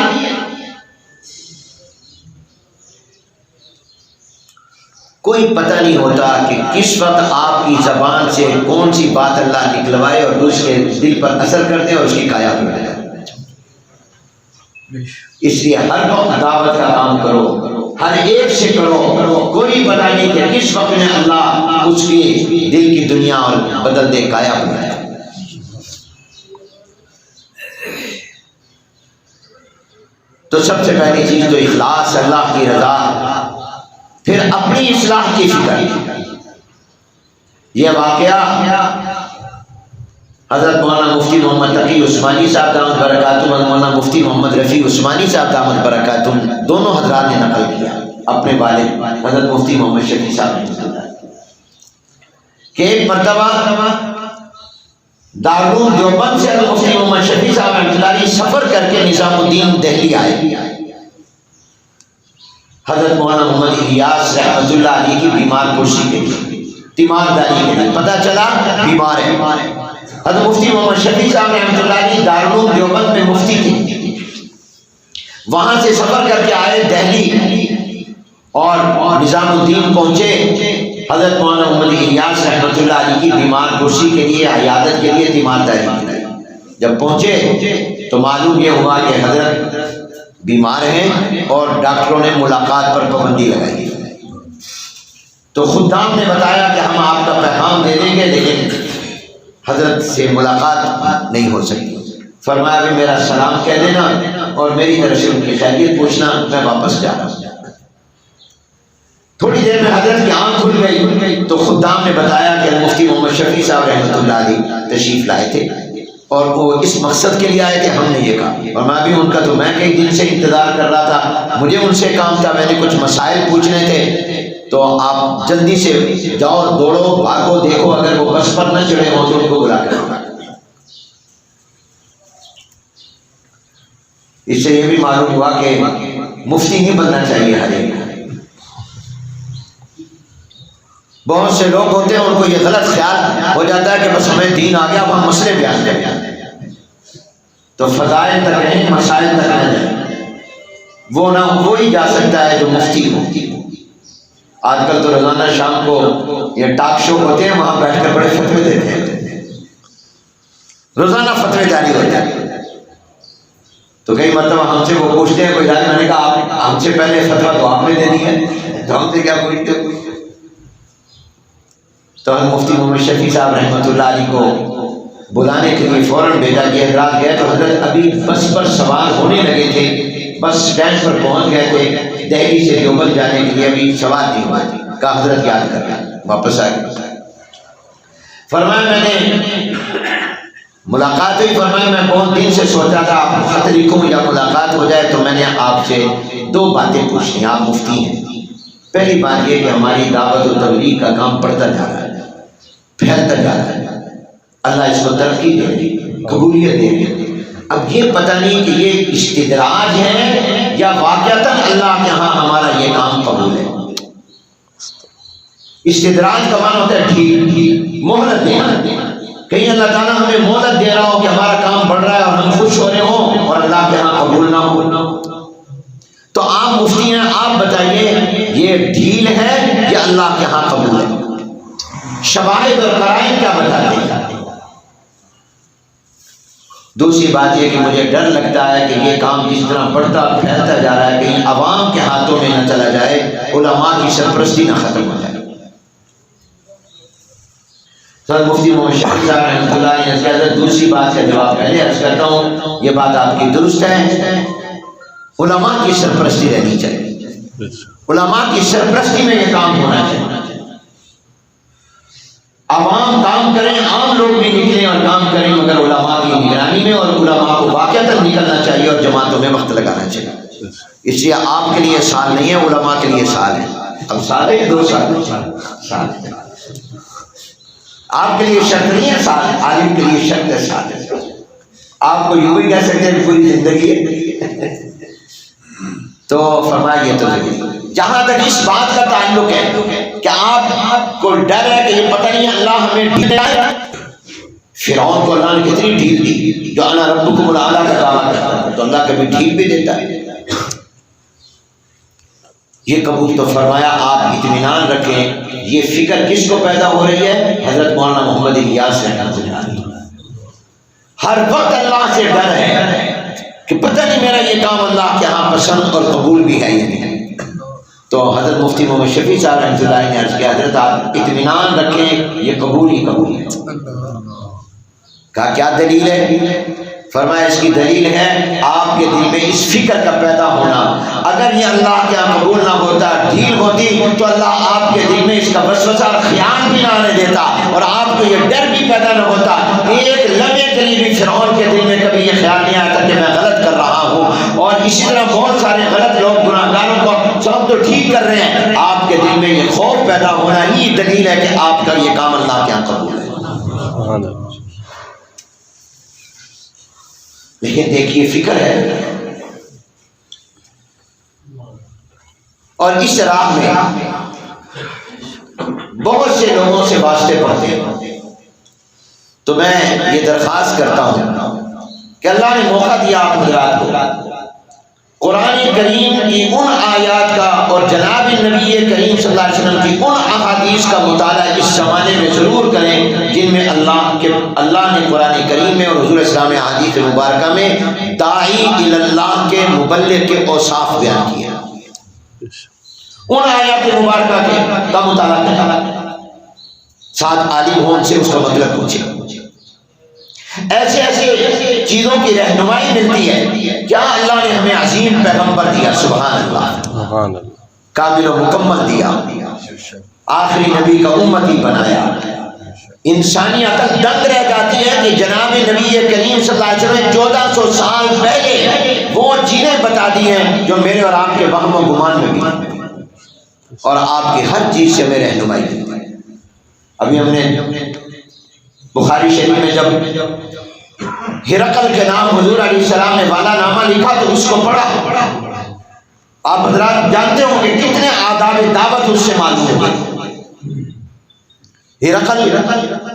کوئی پتہ نہیں ہوتا کہ کس وقت آپ کی زبان سے کون سی بات اللہ نکلوائے اور دوسرے دل پر اثر کرتے اور اس کی کایا پلٹ جائے۔ اس لیے ہر وقت دعوت کا کام کرو، ہر ایک سے کرو، کوئی پتہ نہیں کہ کس وقت میں اللہ اس کی دل کی دنیا اور بدل دے، کایا پلٹ جائے۔ تو سب سے پہلی چیز تو اخلاص، اللہ کی رضا، پھر اپنی اصلاح کی فکر۔ یہ واقعہ حضرت مولانا مفتی محمد تقی عثمانی صاحب دامت برکاتہم اور مولانا مفتی محمد رفیع عثمانی صاحب دامت برکاتہم دونوں حضرات نے نقل کیا اپنے والد حضرت مفتی محمد شفیع صاحب نے کہ ایک مرتبہ دارالعلوم دیوبند سے حضرت مفتی محمد شفیع صاحب رحمۃ اللہ علیہ سفر کر کے نظام الدین دہلی آئے۔ حضرت مولانا محمد الیاس رحمۃ اللہ علیہ کی بیمار کرسی کے لیے، تیمارداری کے لیے، پتہ چلا بیمار ہے۔ حضرت مفتی محمد شفیع صاحب رحمۃ اللہ علیہ دارالعلوم دیوبند میں مفتی تھے، وہاں سے سفر کر کے آئے دہلی اور نظام الدین پہنچے۔ حضرت مولانا محمد الیاس رحمۃ اللہ علیہ کی بیمار کرسی کے لیے، عیادت کے لیے، تیمارداری کے لیے جب پہنچے تو معلوم یہ ہوا کہ حضرت بیمار ہیں اور ڈاکٹروں نے ملاقات پر پابندی لگائی۔ تو خدام نے بتایا کہ ہم آپ کا پیغام دے دیں گے لیکن حضرت سے ملاقات نہیں ہو سکتی. فرمایا بھی میرا سلام کہہ دینا اور میری طرف سے ان کی خیریت پوچھنا، میں واپس جا رہا ہوں. تھوڑی دیر میں حضرت کی آنکھ کھل گئی تو خدام نے بتایا کہ مفتی محمد شفیع صاحب رحمۃ اللہ علیہ تشریف لائے تھے اور وہ اس مقصد کے لیے آئے تھے. ہم نے یہ کہا اور میں بھی ان کا تو میں کئی دن سے انتظار کر رہا تھا، مجھے ان سے کام تھا، میں نے کچھ مسائل پوچھنے تھے، تو آپ جلدی سے جاؤ، دوڑو، بھاگو، دیکھو اگر وہ بس پر نہ چڑھے ہوں تو ان کو بلا کر. اس سے یہ بھی معلوم ہوا کہ مفتی نہیں بننا چاہیے ہر ایک. بہت سے لوگ ہوتے ہیں ان کو یہ غلط خیال ہو جاتا ہے کہ بس ہمیں دین آ گیا، ہم مسئلے بیان کریں، تو فضائل تک نہیں، مسائل تک نہ جائیں. وہ نہ کوئی جا سکتا ہے جو مفتی ہو. آج کل تو روزانہ شام کو یہ ٹاک شو ہوتے ہیں، وہاں بیٹھ کر بڑے فتوے دیتے ہیں، روزانہ فتوے جاری ہوتے ہیں. تو کئی مرتبہ ہم سے وہ پوچھتے ہیں کوئی جائے، میں نے کہا آپ ہم سے پہلے فتویٰ تو آپ نے دے دی ہے، تو ہم سے کیا پوچھتے ہو. تو مفتی محمد شفیع صاحب رحمۃ اللہ علیہ کو بلانے کے لیے فوراً بھیجا گیا. حضرات گئے تو حضرت ابھی بس پر سوار ہونے لگے تھے، بس اسٹینڈ پر پہنچ گئے تھے، دہلی سے دیوبند جانے کے لیے ابھی سوار نہیں ہوئے تھے. کہا حضرت یاد کر رہا واپس آ گئے. فرمایا میں نے ملاقات ہوئی، فرمایا میں بہت دن سے سوچا تھا آپ خط لکھوں یا ملاقات ہو جائے، تو میں نے آپ سے دو باتیں پوچھنی. آپ مفتی ہیں، پہلی بات یہ کہ ہماری دعوت و تبلیغ کا کام بڑھتا جا رہا ہے، پھیلتا جا رہا ہے، اللہ اس کو ترقی دے گی، قبولیت دے گی. اب یہ پتہ نہیں کہ یہ استدراج ہے یا واقعتاً اللہ کے ہاں ہمارا یہ کام قبول ہے. استدراج کا معنی ہوتا ہے ڈھیل، مہلت دینا. کہیں اللہ تعالیٰ ہمیں مہلت دے رہا ہو کہ ہمارا کام بڑھ رہا ہے اور ہم خوش ہو رہے ہوں اور اللہ کے ہاں قبول نہ ہو. تو آپ مفتی ہیں، آپ بتائیے یہ ڈھیل ہے یا اللہ کے ہاں قبول ہے؟ شواہد اور قرائن کیا بتاتے ہیں؟ دوسری بات یہ کہ مجھے ڈر لگتا ہے کہ یہ کام کس طرح بڑھتا پھیلتا جا رہا ہے، کہیں عوام کے ہاتھوں میں نہ چلا جائے، علماء کی سرپرستی نہ ختم ہو جائے. سر مفتی محمد شفیع صاحب رحمۃ اللہ علیہ نے کہا دوسری بات کا جواب پہلے عرض کرتا ہوں، یہ بات آپ کی درست ہے، علماء کی سرپرستی رہنی چاہیے، علماء کی سرپرستی میں یہ کام ہونا چاہیے. عوام کام کریں، عام لوگ بھی نکلیں اور کام کریں، مگر علماء کی نگرانی میں، اور علماء کو واقعتاً نکلنا چاہیے اور جماعتوں میں وقت لگانا چاہیے. اس لیے آپ کے لیے سال نہیں ہے، علماء کے لیے سال ہے. اب سال ہے 2 سال، سال آپ کے لیے شرط نہیں ہے سال، عالم کے لیے شرط ہے سال. آپ کو یوں بھی کہہ سکتے ہیں پوری زندگی ہے. تو فرمایا یہ تو جہاں تک اس بات کا تعلق ہے کہ آپ کو ڈر ہے کہ یہ پتہ نہیں اللہ ہمیں ڈھیل دے. فرعون کو اللہ نے کتنی ڈھیل دی، جو انا ربکم الاعلی کا دعویٰ کرتا ہے، تو اللہ کبھی ڈھیل بھی دیتا ہے. یہ قبول. تو فرمایا آپ اطمینان رکھیں. یہ فکر کس کو پیدا ہو رہی ہے؟ حضرت مولانا محمد الیاس رحمۃ اللہ علیہ. ہر وقت اللہ سے ڈر ہے کہ پتہ نہیں میرا یہ کام اللہ کے ہاں پسند اور قبول بھی ہے یا نہیں. تو حضرت مفتی محمد شفیع صاحب رحمۃ اللہ علیہ نے عرض کیا حضرت آپ اطمینان رکھیں، یہ قبول ہی قبول ہے. کہا کیا دلیل ہے؟ فرمایا اس کی دلیل ہے آپ کے دل میں اس فکر کا پیدا ہونا. اگر یہ اللہ کے یہاں قبول نہ ہوتا، ڈھیل ہوتی، تو اللہ آپ کے دل میں اس کا وسوسہ اور خیال بھی نہ آنے دیتا اور آپ کو یہ ڈر بھی پیدا نہ ہوتا. ایک لمحے کے لیے بھی فرعون کے دل میں کبھی یہ خیال نہیں آتا کہ میں غلط کر رہا ہوں. اور اسی طرح بہت سارے غلط لوگ گناہگاروں کو سب تو ٹھیک کر رہے ہیں، آپ کے دل میں یہ خوف پیدا ہونا ہی دلیل ہے کہ آپ کا یہ کام اللہ کے یہاں قبول ہے. لیکن دیکھیے فکر ہے، اور اس راہ میں بہت سے لوگوں سے واسطے پڑتے ہیں. تو میں یہ درخواست کرتا ہوں کہ اللہ نے موقع دیا آپ حضرات کو قرآن کریم کی ان آیات کا اور جناب نبی کریم صلی اللہ علیہ وسلم کی ان احادیث کا مطالعہ اس زمانے میں ضرور کریں جن میں اللہ نے قرآن کریم میں اور حضور اسلام احادیث مبارکہ میں داعی الی اللہ کے مبلغ کے اوصاف بیان کیے. ان آیات مبارکہ کا مطالعہ کریں، ساتھ عالم ہوں سے اس کا مطلب پوچھیں. ایسے ایسے چیزوں کی رہنمائی ملتی ہے. کیا اللہ نے ہمیں عظیم پیغمبر دیا، سبحان اللہ، سبحان اللہ، کامل و مکمل دیا، آخری نبی کا امتی بنایا. انسانی عقل دنگ رہ جاتی ہے کہ جناب نبی کریم صلی اللہ علیہ وسلم نے 1400 سال پہلے وہ چیزیں بتا دی ہیں جو میرے اور آپ کے وہم و گمان میں بھی، اور آپ کی ہر چیز سے ہمیں رہنمائی دی. ابھی ہم نے بخاری شریف میں جب ہرقل کے نام حضور علیہ السلام نے والا نامہ لکھا تو اس کو پڑھا. آپ حضرات جانتے ہوں کہ کتنے آداب دعوت اس سے معلوم ہوئے. ہرقل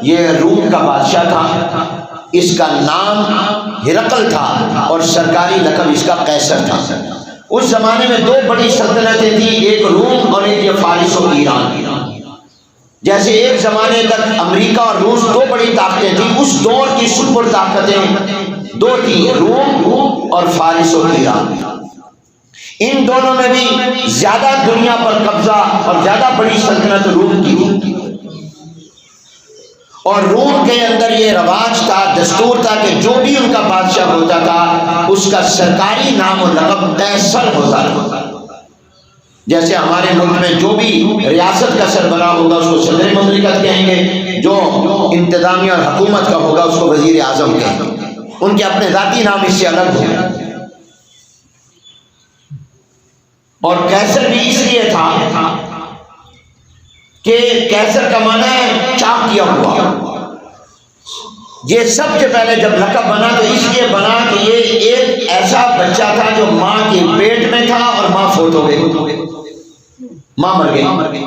یہ روم کا بادشاہ تھا، اس کا نام ہرقل تھا اور سرکاری لقب اس کا قیصر تھا. اس زمانے میں دو بڑی سلطنتیں تھیں، ایک روم اور ایک یہ فارس و ایران. جیسے ایک زمانے تک امریکہ اور روس دو بڑی طاقتیں تھیں، اس دور کی سپر طاقتیں دو تھیں، روم اور فارس و ایران. ان دونوں میں بھی زیادہ دنیا پر قبضہ اور زیادہ بڑی سلطنت روم کی تھی. اور روم کے اندر یہ رواج تھا، دستور تھا کہ جو بھی ان کا بادشاہ ہوتا تھا اس کا سرکاری نام و لقب قیصر ہوتا تھا. جیسے ہمارے ملک میں جو بھی ریاست کا سربراہ ہوگا اس کو صدر مملکت کہیں گے، جو انتظامیہ اور حکومت کا ہوگا اس کو وزیر اعظم کہیں گے. ان کے اپنے ذاتی نام اس سے الگ ہوں. اور قیصر بھی اس لیے تھا کہ قیصر کا معنی ہے چاک کیا ہوا. یہ سب سے پہلے جب لقب بنا تو اس لیے بنا کہ یہ ایک ایسا بچہ تھا جو ماں کے پیٹ میں تھا اور ماں فوت ہو گئی، ماں مر گئی.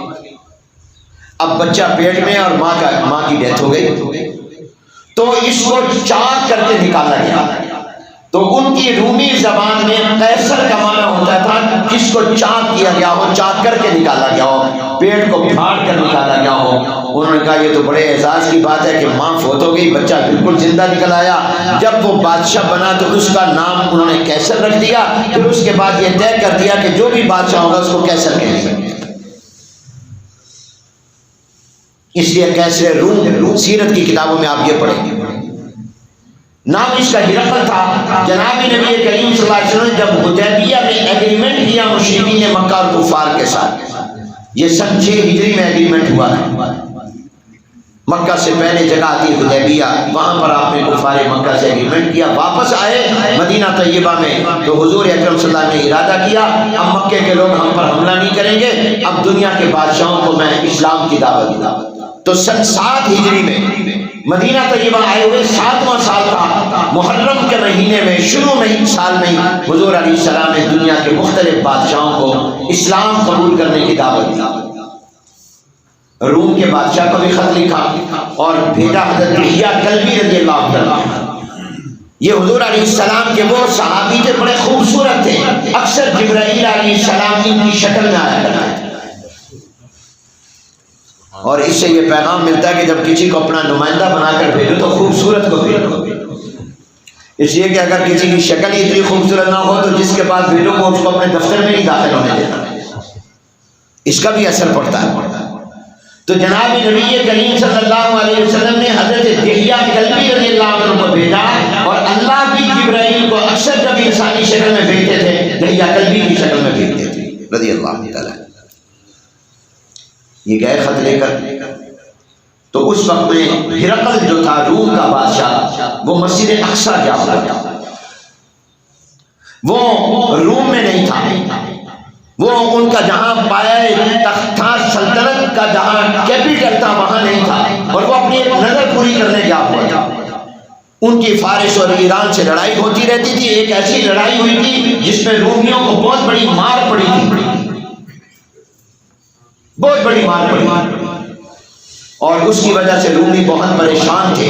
اب بچہ پیٹ میں اور ماں کی ڈیتھ ہو گئی تو اس کو چاک کر کے نکالا گیا. تو ان کی رومی زبان میں قیصر کا معنی ہوتا تھا جس کو چاک کیا گیا ہو، چاک کر کے نکالا گیا ہو، پیٹ کو پھاڑ کر نکالا گیا ہو. انہوں نے کہا یہ تو بڑے اعزاز کی بات ہے کہ ماں فوت ہو گئی، بچہ بالکل زندہ نکل آیا. جب وہ بادشاہ بنا تو اس کا نام انہوں نے قیصر رکھ دیا. پھر اس کے بعد یہ طے کر دیا کہ جو بھی بادشاہ ہوگا اس کو قیصر کہیں گے. اس لیے قیصر روم سیرت کی کتابوں میں آپ یہ پڑھیں گے. نام اس کا ہرقل تھا. جناب نبی کریم صلی اللہ علیہ وسلم نے جب حدیبیہ میں ایگریمنٹ کیا مشرکین مکہ اور کفار کے ساتھ، یہ سن 6 ہجری میں ایگریمنٹ ہوا تھا. مکہ سے پہلے جگہ آتی ہے حدیبیہ، وہاں پر آپ نے کفار مکہ سے ایگریمنٹ کیا. واپس آئے مدینہ طیبہ میں تو حضور اکرم صلی اللہ علیہ وسلم نے ارادہ کیا اب مکے کے لوگ ہم پر حملہ نہیں کریں گے، اب دنیا کے بادشاہوں کو میں اسلام کی دعوت دوں. تو سن 7 ہجری میں مدینہ طیبہ آئے ہوئے 7واں سال تھا. محرم کے مہینے میں شروع میں سال میں حضور علیہ السلام نے دنیا کے مختلف بادشاہوں کو اسلام قبول کرنے کی دعوت دی. روم کے بادشاہ کو بھی خط لکھا اور بھیجا حضرت دحیہ کلبی رضی اللہ عنہ. یہ حضور علیہ السلام کے وہ صحابی تھے، بڑے خوبصورت تھے. اکثر جبرائیل علیہ السلام ان کی شکل میں آیا کرتے تھے. اور اس سے یہ پیغام ملتا ہے کہ جب کسی کو اپنا نمائندہ بنا کر بھیجو تو خوبصورت کو بھیجو. اس لیے کہ اگر کسی کی شکل ہی اتنی خوبصورت نہ ہو تو جس کے پاس بھیجو وہ اس کو اپنے دفتر میں نہیں داخل ہونے دیتا. اس کا بھی اثر پڑتا ہے. تو جناب نبی کریم صلی اللہ علیہ وسلم نے حضرت دحیہ کلبی رضی اللہ عنہ کو بھیجا. اور اللہ بھی جبرائیل کو اکثر جب انسانی شکل میں بھیجتے تھے دحیہ کلبی کی شکل میں بھیجتے تھے رضی اللہ تعالیٰ. یہ گئے خط لے کر. تو اس وقت میں ہرقل جو تھا روم کا بادشاہ وہ مسجد اقصی جا ہوا. وہ روم میں نہیں تھا، وہ ان کا جہاں پائے تخت تھا، سلطنت کا جہاں کیپیٹل تھا وہاں نہیں تھا. اور وہ اپنی ایک نظر پوری کرنے گیا ہوا تھا. ان کی فارس اور ایران سے لڑائی ہوتی رہتی تھی. ایک ایسی لڑائی ہوئی تھی جس میں رومیوں کو بہت بڑی مار پڑی تھی، بہت بڑی مار پڑی. اور اس کی وجہ سے رومی بہت پریشان تھے.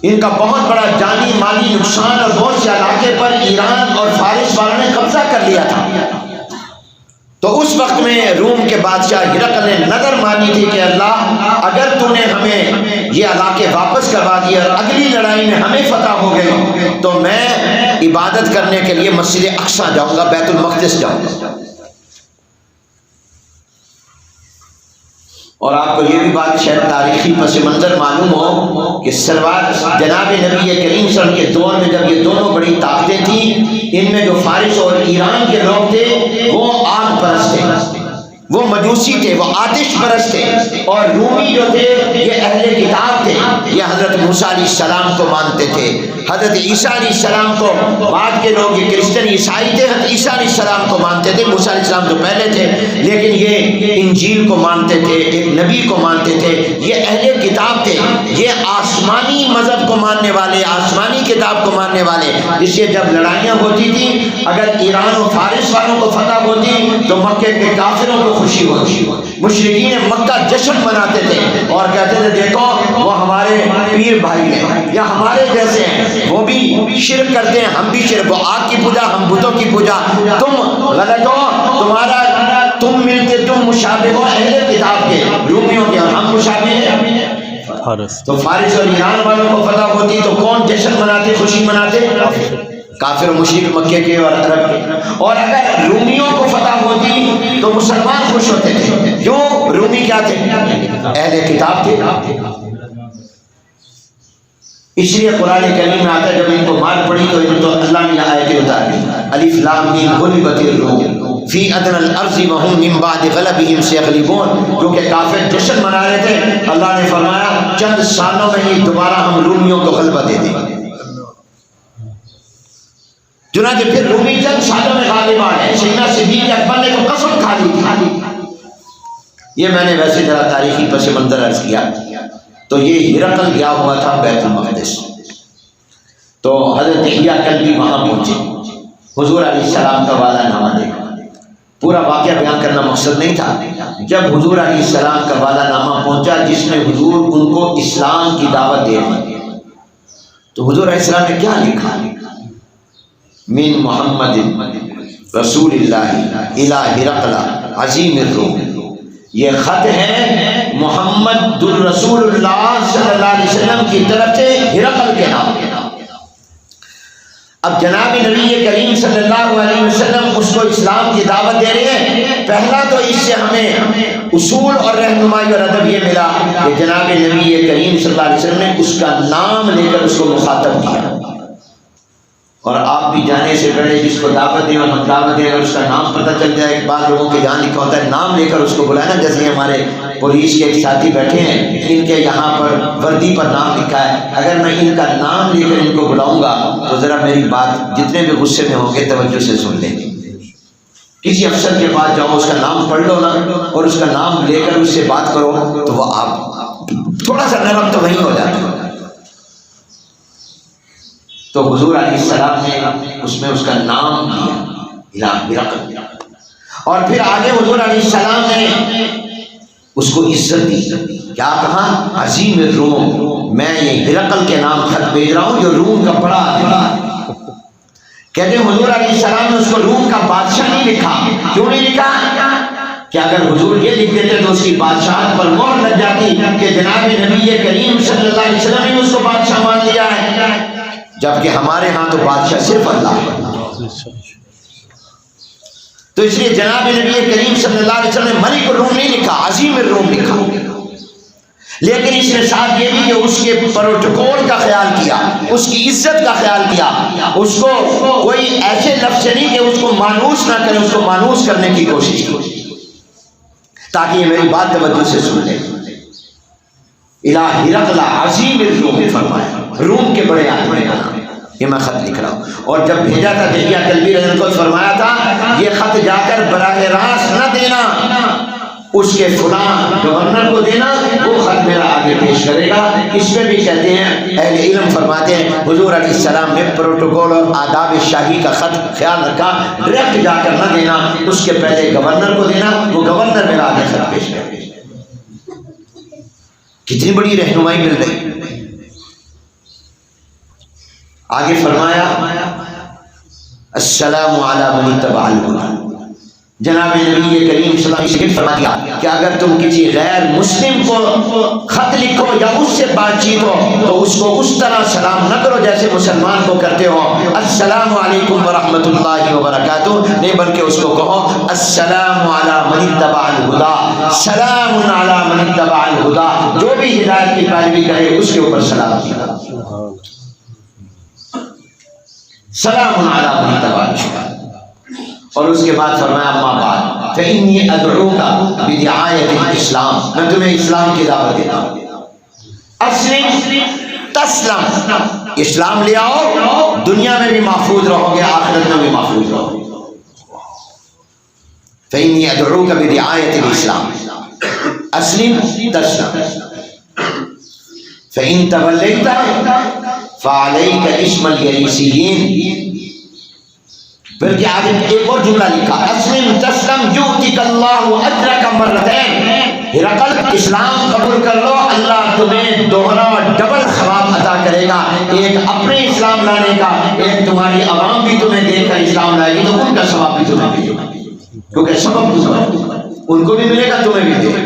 ان کا بہت بڑا جانی مالی نقصان اور بہت سے علاقے پر ایران اور فارس والوں نے قبضہ کر لیا تھا. تو اس وقت میں روم کے بادشاہ ہرقل نے نظر مانی تھی کہ اللہ اگر تو نے ہمیں یہ علاقے واپس کروا دیے اور اگلی لڑائی میں ہمیں فتح ہو گئی تو میں عبادت کرنے کے لیے مسجد اقصی جاؤں گا، بیت المقدس جاؤں گا. اور آپ کو یہ بھی بات شاید تاریخی پس منظر معلوم ہو کہ سلوات جناب نبی کریم صلی اللہ علیہ وسلم کے دور میں جب یہ دونوں بڑی طاقتیں تھیں، ان میں جو فارس اور ایران کے لوگ تھے وہ آگ پرست تھے، وہ مجوسی تھے، وہ آتش پرست تھے، اور رومی جو تھے یہ اہل کتاب تھے، یہ حضرت موسیٰ علیہ السلام کو مانتے تھے، حضرت عیسیٰ علیہ السلام کو، بعد کے لوگ یہ کرسچن عیسائی تھے، حضرت عیسیٰ علیہ السلام کو مانتے تھے، موسیٰ علیہ السلام تو پہلے تھے، لیکن یہ انجیل کو مانتے تھے، ایک نبی کو مانتے تھے، یہ اہل کتاب تھے، یہ آسمانی مذہب کو ماننے والے، آسمانی کتاب کو ماننے والے، اس لیے جب لڑائیاں ہوتی تھیں اگر ایران و فارس والوں کو فتح ہوتی تو مکے کے کافروں کو خوشی ہوتی، مشرکین مکہ جشن مناتے تھے اور کہتے تھے دیکھو وہ ہمارے پیر بھائی ہیں یا ہمارے جیسے ہیں، وہ بھی شرک کرتے ہیں، ہم بھی شرک، وہ آگ کی پوجا ہم بتوں کی پوجا، تم غلط ہو، تم ملتے، تم مشابہ ہو اہل کتاب کے، رومیوں کے، اور ہم مشابہ ہیں فارس۔ تو فارس اور ایران والوں کو فتح ہوتی تو کون جشن مناتے، خوشی مناتے؟ کافر و مشرک مکے کے اور عرب کے۔ اور اگر رومیوں کو فتح ہوتی تو مسلمان خوش ہوتے تھے، کیوں؟ رومی کیا تھے؟ اہل کتاب تھے۔ اس لیے قرآن کریم میں آتا ہے جب ان کو مار پڑی تو ان کو اللہ نے آیتیں اتاری، الف لام میم غلبت الروم فی ادنی الارض وهم من بعد غلبهم سیغلبون، کیونکہ کافر جشن منا رہے تھے، اللہ نے فرمایا چند سالوں میں ہی دوبارہ ہم رومیوں کو غلبہ دے دیں گے۔ چنانچہ پھر رومی چند سالوں میں غالب آ گئے، سیدنا صدیق اکبر نے تو قسم کھا لی تھی۔ یہ میں نے ویسے ذرا تاریخی پس منظر عرض کیا، تو یہ ہرقل گیا ہوا تھا بیت المقدس، تو حضرت دحیہ کلبی وہاں پہنچے، حضور علیہ السلام کا والا نامہ دیکھا۔ پورا واقعہ بیان کرنا مقصد نہیں تھا، جب حضور علیہ السلام کا والا نامہ پہنچا جس میں حضور ان کو اسلام کی دعوت دے رہے، تو حضور علیہ السلام نے کیا لکھا؟ من محمد رسول اللہ الی ہرقل عظیم الروم، یہ خط ہے محمد الرسول اللہ صلی اللہ علیہ وسلم کی طرف سے ہرقل کے نام۔ اب جناب نبی کریم صلی اللہ علیہ وسلم اس کو اسلام کی دعوت دے رہے ہیں، پہلا تو اس سے ہمیں اصول اور رہنمائی اور ادب یہ ملا کہ جناب نبی کریم صلی اللہ علیہ وسلم نے اس کا نام لے کر اس کو مخاطب کیا، اور آپ بھی جانے سے پہلے جس کو دعوت دیں اور دعوت دیں اگر اس کا نام پتہ چل جائے، ایک بار لوگوں کے یہاں لکھا ہوتا ہے نام لے کر اس کو بلانا، جیسے ہمارے پولیس کے ایک ساتھی بیٹھے ہیں، ان کے یہاں پر وردی پر نام لکھا ہے، اگر میں ان کا نام لے کر ان کو بلاؤں گا تو ذرا میری بات جتنے بھی غصے میں ہوں گے توجہ سے سن لیں۔ کسی افسر کے پاس جاؤ، اس کا نام پڑھ لو نا اور اس کا نام لے کر اس سے بات کرو تو وہ آپ تھوڑا سا نرم تو وہیں ہو جاتے ہیں۔ تو حضور علیہ السلام نے اس میں اس کا نام لیا ہرقل، اور پھر آگے حضور علیہ السلام نے اس کو عزت دی، کیا کہا؟ عظیم الروم، میں یہ ہرقل کے نام خط بھیج رہا ہوں جو روم کا بڑا آدمی۔ کہتے ہیں حضور علیہ السلام نے اس کو روم کا بادشاہ نہیں لکھا، کیوں نہیں لکھا؟ کہ اگر حضور یہ لکھ دیتے تو اس کی بادشاہت پر مہر لگ جاتی کہ جناب نبی کریم صلی اللہ علیہ وسلم نے اس کو بادشاہ مان لیا ہے، جبکہ ہمارے ہاں تو بادشاہ صرف اللہ ہے۔ تو اس لیے جناب نبی کریم صلی اللہ علیہ وسلم نے ملک الروم نہیں لکھا، عظیم الروم لکھا، لیکن اس نے ساتھ یہ بھی کہ اس کے پروٹوکول کا خیال کیا، اس کی عزت کا خیال کیا، اس کو کوئی ایسے لفظ سے نہیں کہ اس کو مانوس نہ کرے، اس کو مانوس کرنے کی کوشش کی، تاکہ یہ میری بات توجہ سے سن لے۔ الہ ہرقل عظیم الروم فرمایا، روم کے بڑے آدمی کا نام، یہ میں خط لکھ رہا ہوں۔ اور جب بھیجا تھا دحیہ کلبی رضی اللہ عنہ کو فرمایا تھا یہ خط جا کر براہ راست نہ دینا، اس کے فلاں گورنر کو دینا، وہ خط میرا آگے پیش کرے گا۔ اس میں بھی کہتے ہیں اہل علم فرماتے ہیں حضور علیہ السلام نے پروٹوکول اور آداب شاہی کا خط خیال رکھا، ڈائریکٹ جا کر نہ دینا، اس کے پہلے گورنر کو دینا، وہ گورنر میرا آگے خط پیش کرے گا۔ کتنی بڑی رہنمائی مل رہی۔ آگے فرمایا السلام علی من اتبع الہدی، جناب نبی کریم صلی اللہ علیہ وسلم نے فرما دیا کہ اگر تم کسی غیر مسلم کو خط لکھو یا اس سے بات چیت ہو تو اس کو اس طرح سلام نہ کرو جیسے مسلمان کو کرتے ہو السلام علیکم ورحمۃ اللہ وبرکاتہ، نہیں بلکہ اس کو کہو السلام علی من اتبع الہدی، سلام علی من اتبع الہدی، جو بھی ہدایت کی پیروی کرے اس کے اوپر سلام کیا، سلام علی من اتبع الہدی۔ اور اس کے بعد فرمایا اما بعد فإنی ادعوک بدعایت الاسلام، میں تمہیں اسلام کی دعوت دیتا ہوں، اسلم تسلم، اسلام لے آؤ، دنیا میں بھی محفوظ رہو گے، آخرت میں بھی محفوظ رہو گے۔ فإنی ادعوک بدعایت الاسلام اسلم تسلم فإن تولیت فعلیک اسم الیریسیین، بلکہ آگے ایک اور جملہ لکھا اسلم تسلم یؤتک اللہ اجرک مرتین، ہرقل اسلام قبول کر لو، اللہ تمہیں دوہرا ڈبل ثواب عطا کرے گا، ایک اپنے اسلام لانے کا، ایک تمہاری عوام بھی تمہیں دیکھ کر اسلام لائے گی تو ان کا ثواب بھی تمہیں ملے گا، کیونکہ سبب ان کو بھی ملے گا تمہیں بھی ملے گا،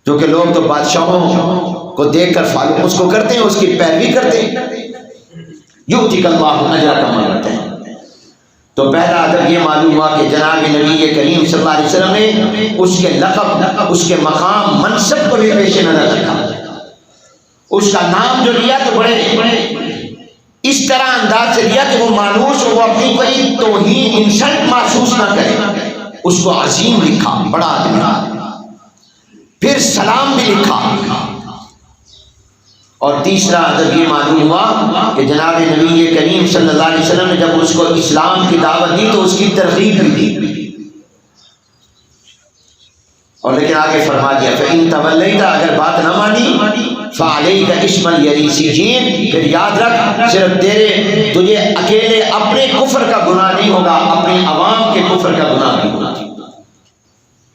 کیونکہ لوگ تو بادشاہوں کو دیکھ کر فالو اس کو کرتے ہیں، اس کی پیروی کرتے ہیں۔ یؤتک اللہ اجرک مرتین، تو پہلا ادب یہ معلوم ہوا کہ جناب نبی کریم صلی اللہ علیہ وسلم نے اس کے لقب، اس کے مقام، منصب کو بھی پیش نظر رکھا، اس کا نام جو لیا تو بڑے اس طرح انداز سے لیا کہ وہ مانوس، وہ اپنی کوئی توہین انسلٹ محسوس نہ کرے، اس کو عظیم لکھا، بڑا آدمی، پھر سلام بھی لکھا، اور تیسرا ادب یہ معلوم ہوا کہ جناب نبی کریم صلی اللہ علیہ وسلم نے جب اس کو اسلام کی دعوت دی تو اس کی ترغیب بھی دی، اور لیکن آگے فرما دیا فإن تولیت، اگر بات نہ مانی فعلیک اسم الیریسیین، پھر یاد رکھ صرف تجھے اکیلے اپنے کفر کا گناہ نہیں ہوگا، اپنی عوام کے کفر کا گناہ بھی ہوگا،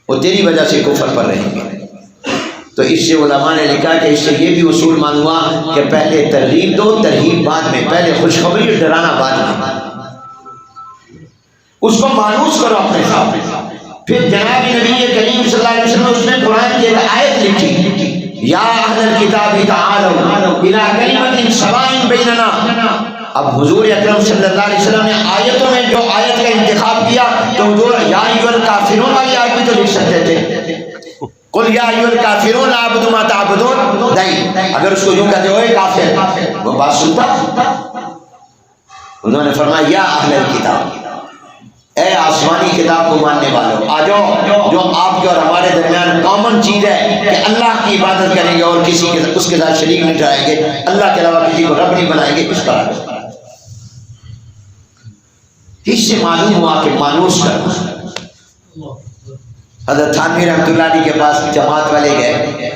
وہ تیری وجہ سے کفر پر رہیں گے۔ تو اس سے علماء نے لکھا کہ اس سے یہ بھی اصول معلوم ہوا کہ پہلے ترغیب دو، ترغیب بعد میں، پہلے خوشخبری اور ڈرانا بعد میں، اس کو مانوس کرو اپنے ساتھ۔ پھر جناب نبی کریم صلی اللہ علیہ وسلم نے اس میں قرآن کی ایک آیت لکھی یا اہل الکتاب تعالوا الی کلمۃ سواء بیننا، اب حضور اکرم صلی اللہ علیہ وسلم نے آیتوں میں جو آیت کا انتخاب کیا تو حضور یا ایھا الکافرون والی آیت بھی تو لکھ سکتے تھے، قل یا ایھا الکافرون لا اعبد ما تعبدون، نہیں، اگر اس کو یوں کہتے ہوئے کافر، وہ بات سنتا، انہوں نے فرمایا یا اہل الکتاب، اے آسمانی کتاب کو ماننے والوں، آ جاؤ، جو آپ کے اور ہمارے درمیان کامن چیز ہے کہ اللہ کی عبادت کریں گے اور کسی کے اس کے ساتھ شریک نہیں ٹھہرائیں گے، اللہ کے علاوہ کسی کو رب نہیں بنائیں گے، اس پر آ جاؤ۔ اس سے معلوم ہوا کہ مانوس کرنا۔ حضرت تھانوی رحمۃ اللہ علیہ کے پاس جماعت والے گئے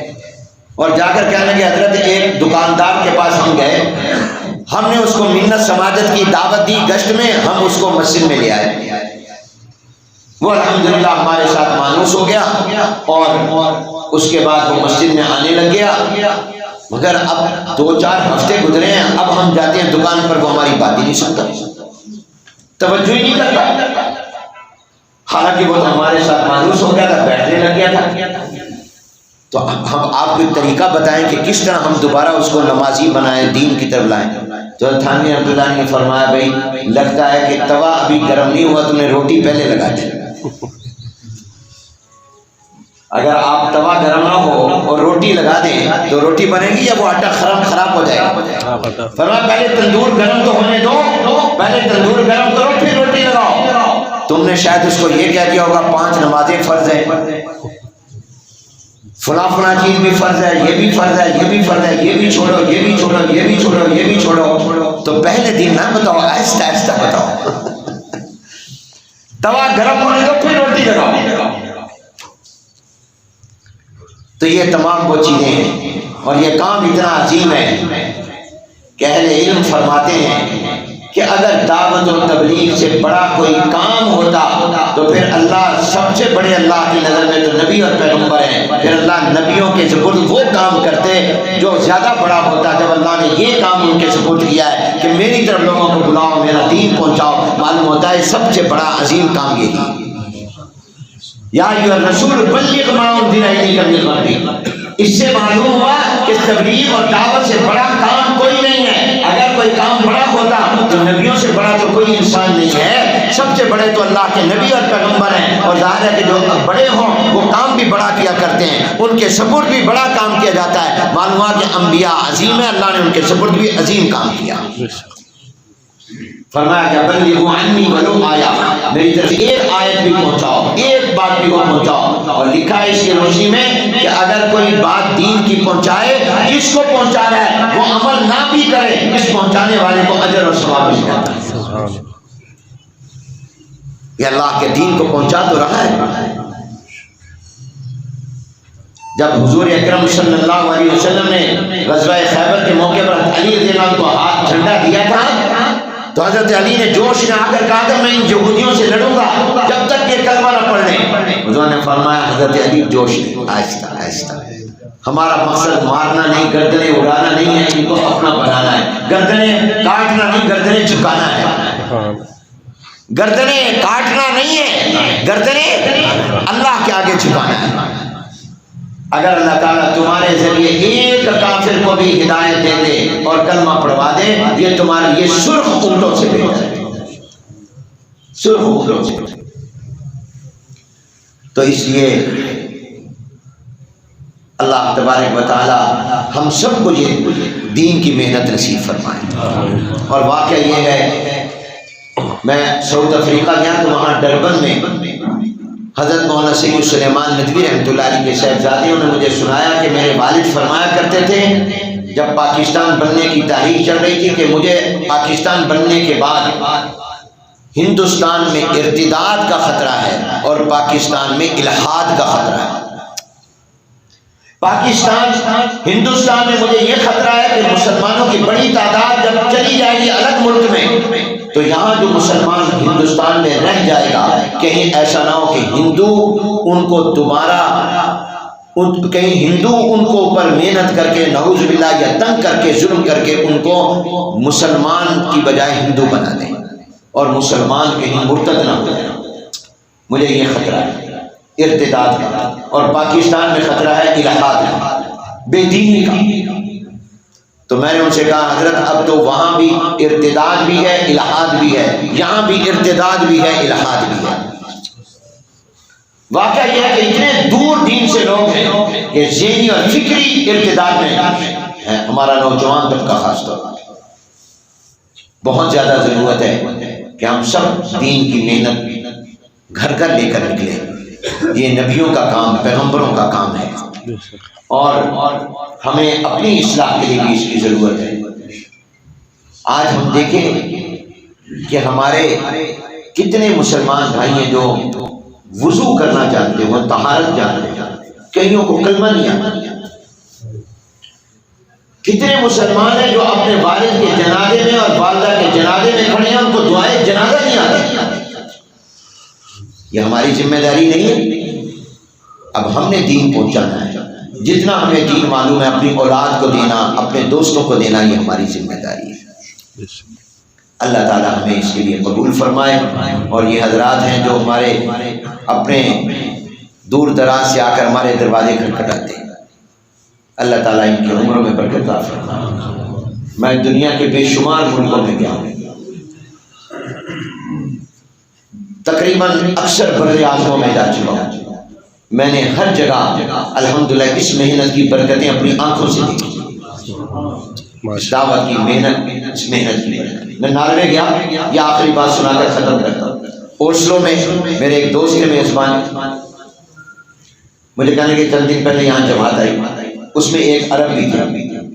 اور جا کر کہنے لگے حضرت ایک دکاندار کے پاس ہم گئے، ہم نے اس کو منت سماجت کی دعوت دی، گشت میں ہم اس کو مسجد میں لے آئے، وہ الحمدللہ ہمارے ساتھ مانوس ہو گیا اور اس کے بعد وہ مسجد میں آنے لگ گیا، مگر اب 2-4 ہفتے گزرے ہیں، اب ہم جاتے ہیں دکان پر وہ ہماری بات ہی نہیں سنتا، توجہ ہی نہیں کرتا، حالانکہ وہ تو ہمارے ساتھ مانوس ہو گیا تھا، بیٹھنے لگ گیا تھا۔ تو ہم آپ کو طریقہ بتائیں کہ کس طرح ہم دوبارہ اس کو نمازی بنائیں، دین کی طرف لائیں۔ تو تھانوی رحمۃ اللہ نے فرمایا بھائی لگتا ہے کہ توا ابھی گرم نہیں ہوا، تم نے روٹی پہلے لگا دی، اگر آپ توا گرم نہ ہو اور روٹی لگا دیں تو روٹی بنے گی یا وہ آٹا خراب ہو جائے گا؟ فرمایا پہلے تندور گرم تو ہونے دو، پہلے تندور گرم کرو پھر روٹی لگاؤ۔ تم نے شاید اس کو یہ کہہ دیا ہوگا 5 نمازیں فرض ہیں، فلاں فلاں چیز بھی فرض ہے، یہ بھی فرض ہے، یہ بھی فرض ہے، یہ بھی چھوڑو، یہ بھی چھوڑو، یہ بھی چھوڑو، یہ بھی چھوڑو، تو پہلے دن نہ بتاؤ، آہستہ آہستہ بتاؤ، توا گرم ہونے دو پھر روٹی لگاؤ۔ تو یہ تمام وہ چیزیں ہیں اور یہ کام اتنا عظیم ہے کہ اہل علم فرماتے ہیں کہ اگر دعوت و تبلیغ سے بڑا کوئی کام ہوتا تو پھر اللہ سب سے بڑے اللہ کی نظر میں تو نبی اور پیغمبر ہیں، پھر اللہ نبیوں کے سپرد وہ کام کرتے جو زیادہ بڑا ہوتا۔ جب اللہ نے یہ کام ان کے سپرد کیا ہے کہ میری طرف لوگوں کو بلاؤ، میرا دین پہنچاؤ، معلوم ہوتا ہے سب سے بڑا عظیم کام یہی ہے۔ یا ایھا الرسول بلغ ما انزل الیک من ربک. اس سے معلوم ہوا کہ تبلیغ اور دعوت سے بڑا کام کوئی نہیں ہے. اگر کوئی کام بڑا ہوتا تو نبیوں سے بڑا تو کوئی انسان نہیں ہے. سب سے بڑے تو اللہ کے نبی اور پیغمبر ہیں. اور ظاہر ہے کہ جو بڑے ہوں وہ کام بھی بڑا کیا کرتے ہیں, ان کے سپرد بھی بڑا کام کیا جاتا ہے. معلوم ہوا کہ انبیاء عظیم ہیں, اللہ نے ان کے سپرد بھی عظیم کام کیا. فرمایا کہ بلغوا عنی ولو آیا, میری طرف ایک آیت بھی پہنچاؤ, ایک بات بھی پہنچاؤ. اور لکھا ہے اس کی روشنی میں کہ اگر کوئی بات دین کی پہنچائے, جس کو پہنچا رہا ہے وہ عمل نہ بھی کرے, اس پہنچانے والے کو اجر اور ثواب مل جاتا ہے. یہ اللہ کے دین کو پہنچا تو رہا ہے. جب حضور اکرم صلی اللہ علیہ وسلم نے غزوہ خیبر کے موقع پر علی رضی اللہ عنہ کو ہاتھ جھنڈا دیا تھا تو حضرت علی نے جوش میں آ کر کہا تھا میں ان یہودیوں سے لڑوں گا جب تک یہ کلمہ نہ پڑھ لیں. حضور نے فرمایا حضرت علی جوش میں, آہستہ آہستہ, ہمارا مقصد مارنا نہیں, گردنیں اڑانا نہیں ہے, ان کو اپنا بنانا ہے. گردنیں کاٹنا نہیں, گردنیں جھکانا ہے. گردنیں کاٹنا نہیں ہے, گردنیں اللہ کے آگے جھکانا ہے. اگر اللہ تعالیٰ تمہارے ذریعے ایک کافر کو بھی ہدایت دے دے اور کلمہ پڑھوا دے, یہ تمہارے لیے سرخ اونٹوں سے بہتر ہے, سرخ اونٹوں سے. تو اس لیے اللہ تبارک و تعالی ہم سب کو یہ دین کی محنت نصیب فرمائے. اور واقعہ یہ ہے, میں ساؤتھ افریقہ گیا تو وہاں ڈربن میں حضرت مولانا سید سلیمان ندوی رحمۃ اللہ علیہ کے صاحبزادیوں نے مجھے سنایا کہ میرے والد فرمایا کرتے تھے جب پاکستان بننے کی تحریک چل رہی تھی کہ مجھے پاکستان بننے کے بعد ہندوستان میں ارتداد کا خطرہ ہے اور پاکستان میں الحاد کا خطرہ ہے. ہندوستان میں مجھے یہ خطرہ ہے کہ مسلمانوں کی بڑی تعداد جب چلی جائے گی الگ ملک میں تو یہاں جو مسلمان ہندوستان میں رہ جائے گا کہیں ایسا نہ ہو کہ ہندو ان کو دوبارہ کہیں ہندو ان کو اوپر محنت کر کے نعوذ باللہ یا تنگ کر کے ظلم کر کے ان کو مسلمان کی بجائے ہندو بنا دیں اور مسلمان کہیں مرتد نہ ہو جائے. مجھے یہ خطرہ ہے ارتداد کا, اور پاکستان میں خطرہ ہے الحاد کا, بے دینی کا. تو میں نے ان سے کہا حضرت اب تو وہاں بھی ارتداد بھی ہے الحاد بھی ہے, یہاں بھی ارتداد بھی ہے الحاد بھی ہے. واقعہ یہ ہے کہ اتنے دور دین سے لوگ ہیں کہ ذہنی اور فکری ارتداد میں ہے. ہمارا نوجوان طبقہ خاص طور پر بہت زیادہ ضرورت ہے کہ ہم سب دین کی محنت گھر گھر لے کر نکلیں. یہ نبیوں کا کام, پیغمبروں کا کام ہے, اور ہمیں اپنی اصلاح کے لیے بھی اس کی ضرورت ہے. آج ہم دیکھیں کہ ہمارے کتنے مسلمان بھائی ہیں جو وضو کرنا جانتے ہیں, وہ طہارت جانتے ہیں, کئیوں کو کلمہ نہیں آتا. کتنے مسلمان ہیں جو اپنے والد کے جنازے میں اور والدہ کے جنازے میں کھڑے ہیں, ان کو دعائیں جنازہ نہیں آتی. یہ ہماری ذمہ داری نہیں ہے. اب ہم نے دین پہنچانا ہے, جتنا ہمیں دین معلوم ہے اپنی اولاد کو دینا, اپنے دوستوں کو دینا, یہ ہماری ذمہ داری ہے. اللہ تعالیٰ ہمیں اس کے لیے قبول فرمائے. اور یہ حضرات ہیں جو ہمارے اپنے دور دراز سے آ کر ہمارے دروازے کھٹکھٹاتے ہیں, اللہ تعالیٰ ان کی عمروں میں برکت عطا فرمائے. میں دنیا کے بے شمار ملکوں میں گیا ہوں, تقریباً اکثر بر اعظموں میں جا چکا ہوں. میں نے ہر جگہ الحمدللہ اس محنت کی برکتیں اپنی آنکھوں سے دیکھی. اس دعوت کی محنت, اس محنت کی برکت. میں ناروے گیا, یہ آخری بات سنا کر ختم کرتا ہوں. اوسلو میں میرے ایک دوست کے میزبان, مجھے کہنے کے چند دن پہلے یہاں جماعت آئی, اس میں ایک عرب بھی تھا.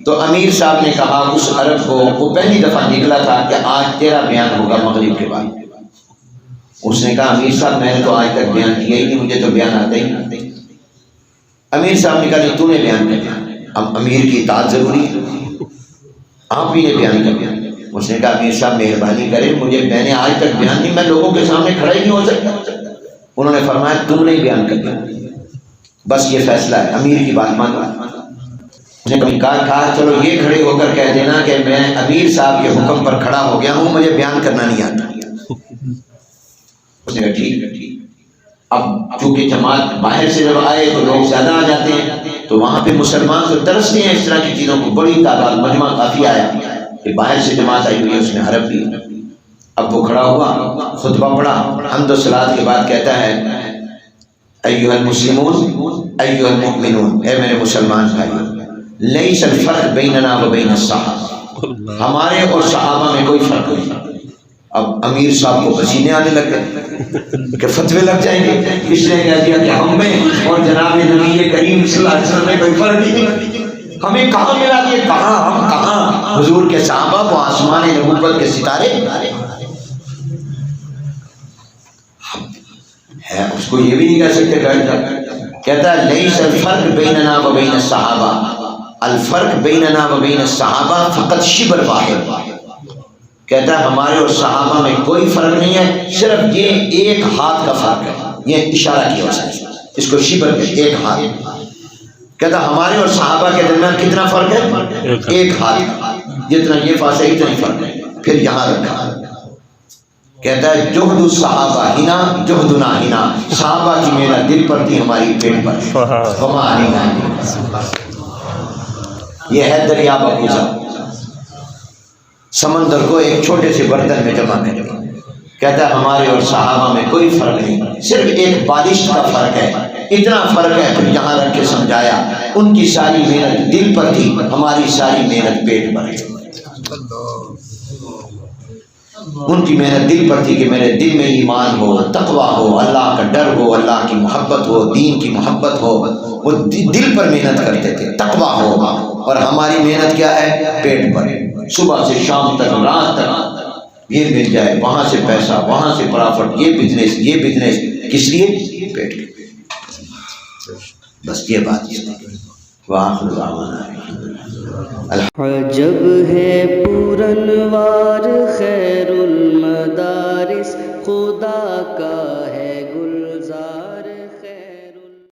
تو امیر صاحب نے کہا اس عرب کو, وہ پہلی دفعہ نکلا تھا کہ آج تیرا بیان ہوگا مغرب کے بعد. اس نے کہا امیر صاحب میں نے تو آج تک بیان کیا ہی نہیں, مجھے تو بیان آتا ہی نہیں. امیر صاحب نے کہا نہیں تو نے بیان کر. اب امیر کی اطاعت ضروری ہے, آپ ہی نے بیان کر. اس نے کہا امیر صاحب مہربانی کریں, میں نے آج تک بیان نہیں, میں لوگوں کے سامنے کھڑا ہی نہیں ہو سکتا. انہوں نے فرمایا تم نے بیان کر دیا, بس یہ فیصلہ ہے, امیر کی بات مانو. اس نے کہا چلو یہ کھڑے ہو کر کہہ دینا کہ میں امیر صاحب کے حکم پر کھڑا ہو گیا ہوں, مجھے بیان کرنا نہیں آتا. اس نے کہا ٹھیک. اب چونکہ جماعت باہر سے جب آئے تو لوگ زیادہ آ جاتے ہیں، تو وہاں پہ مسلمان تو ترستے ہیں اس طرح کی چیزوں کو، بڑی تعداد مجمع کافی آیا کہ باہر سے جماعت آئی ہوئی ہے، اس نے حرف بھی۔ اب وہ کھڑا ہوا، خطبہ پڑھا، حمد و صلات کے بعد کہتا ہے ایھا المسلمون ایھا المؤمنون، اے میرے مسلمان بھائی، لیس الفرق بیننا و بین الصحابہ، ہمارے اور صحابہ میں کوئی فرق نہیں۔ اب امیر صاحب کو پسینے آنے لگ گئے کہ فتوے لگ جائیں گے، اس نے کہہ دیا کہ ہم میں اور جناب نبی کریم صلی اللہ علیہ وسلم میں کوئی فرق نہیں، ہمیں کہاں ملا یہ، کہاں ہم کہاں حضور کے صحابہ، وہ آسمان نبوت کے ستارے ہے۔ اس کو یہ بھی نہیں کہہ سکتے بیٹھ جا، کہتا ہے لیس الفرق بیننا و بین الصحابہ، الفرق بیننا و بین الصحابہ فقط شبر واحد، کہتا ہے ہمارے اور صحابہ میں کوئی فرق نہیں ہے، صرف یہ ایک ہاتھ کا فرق ہے، یہ اشارہ کیا اس نے، اس کو شبر کے ایک ہاتھ، کہتا ہے ہمارے اور صحابہ کے درمیان کتنا فرق ہے، ایک ہاتھ، جتنا یہ فاصلہ اتنا ہی فرق ہے، پھر یہاں رکھا، کہتا ہے جہد الصحابہ ہنا جہدنا ہنا، صحابہ کی محنت دل پر تھی، ہماری پیٹ پر، وما علینا، یہ ہے دریا بکوزہ، سمندر کو ایک چھوٹے سے برتن میں جمع کرے، کہتا ہے ہمارے اور صحابہ میں کوئی فرق نہیں، صرف ایک بالشت کا فرق ہے، اتنا فرق ہے، پھر یہاں رکھ کے سمجھایا ان کی ساری محنت دل پر تھی، ہماری ساری محنت پیٹ پر ہے، ان کی محنت دل پر تھی کہ میرے دل میں ایمان ہو، تقویٰ ہو، اللہ کا ڈر ہو، اللہ کی محبت ہو، دین کی محبت ہو، وہ دل پر محنت کرتے تھے، تقویٰ ہو، اور ہماری محنت کیا ہے، پیٹ پر، صبح سے شام تک، رات تک یہ مل جائے، وہاں سے پیسہ، وہاں سے پرافٹ، یہ بزنس، کس لیے، پیٹ کے، بس یہ بات ہے۔ وآخر دعوانا عجب ہے پورنوار خیر المدارس، خدا کا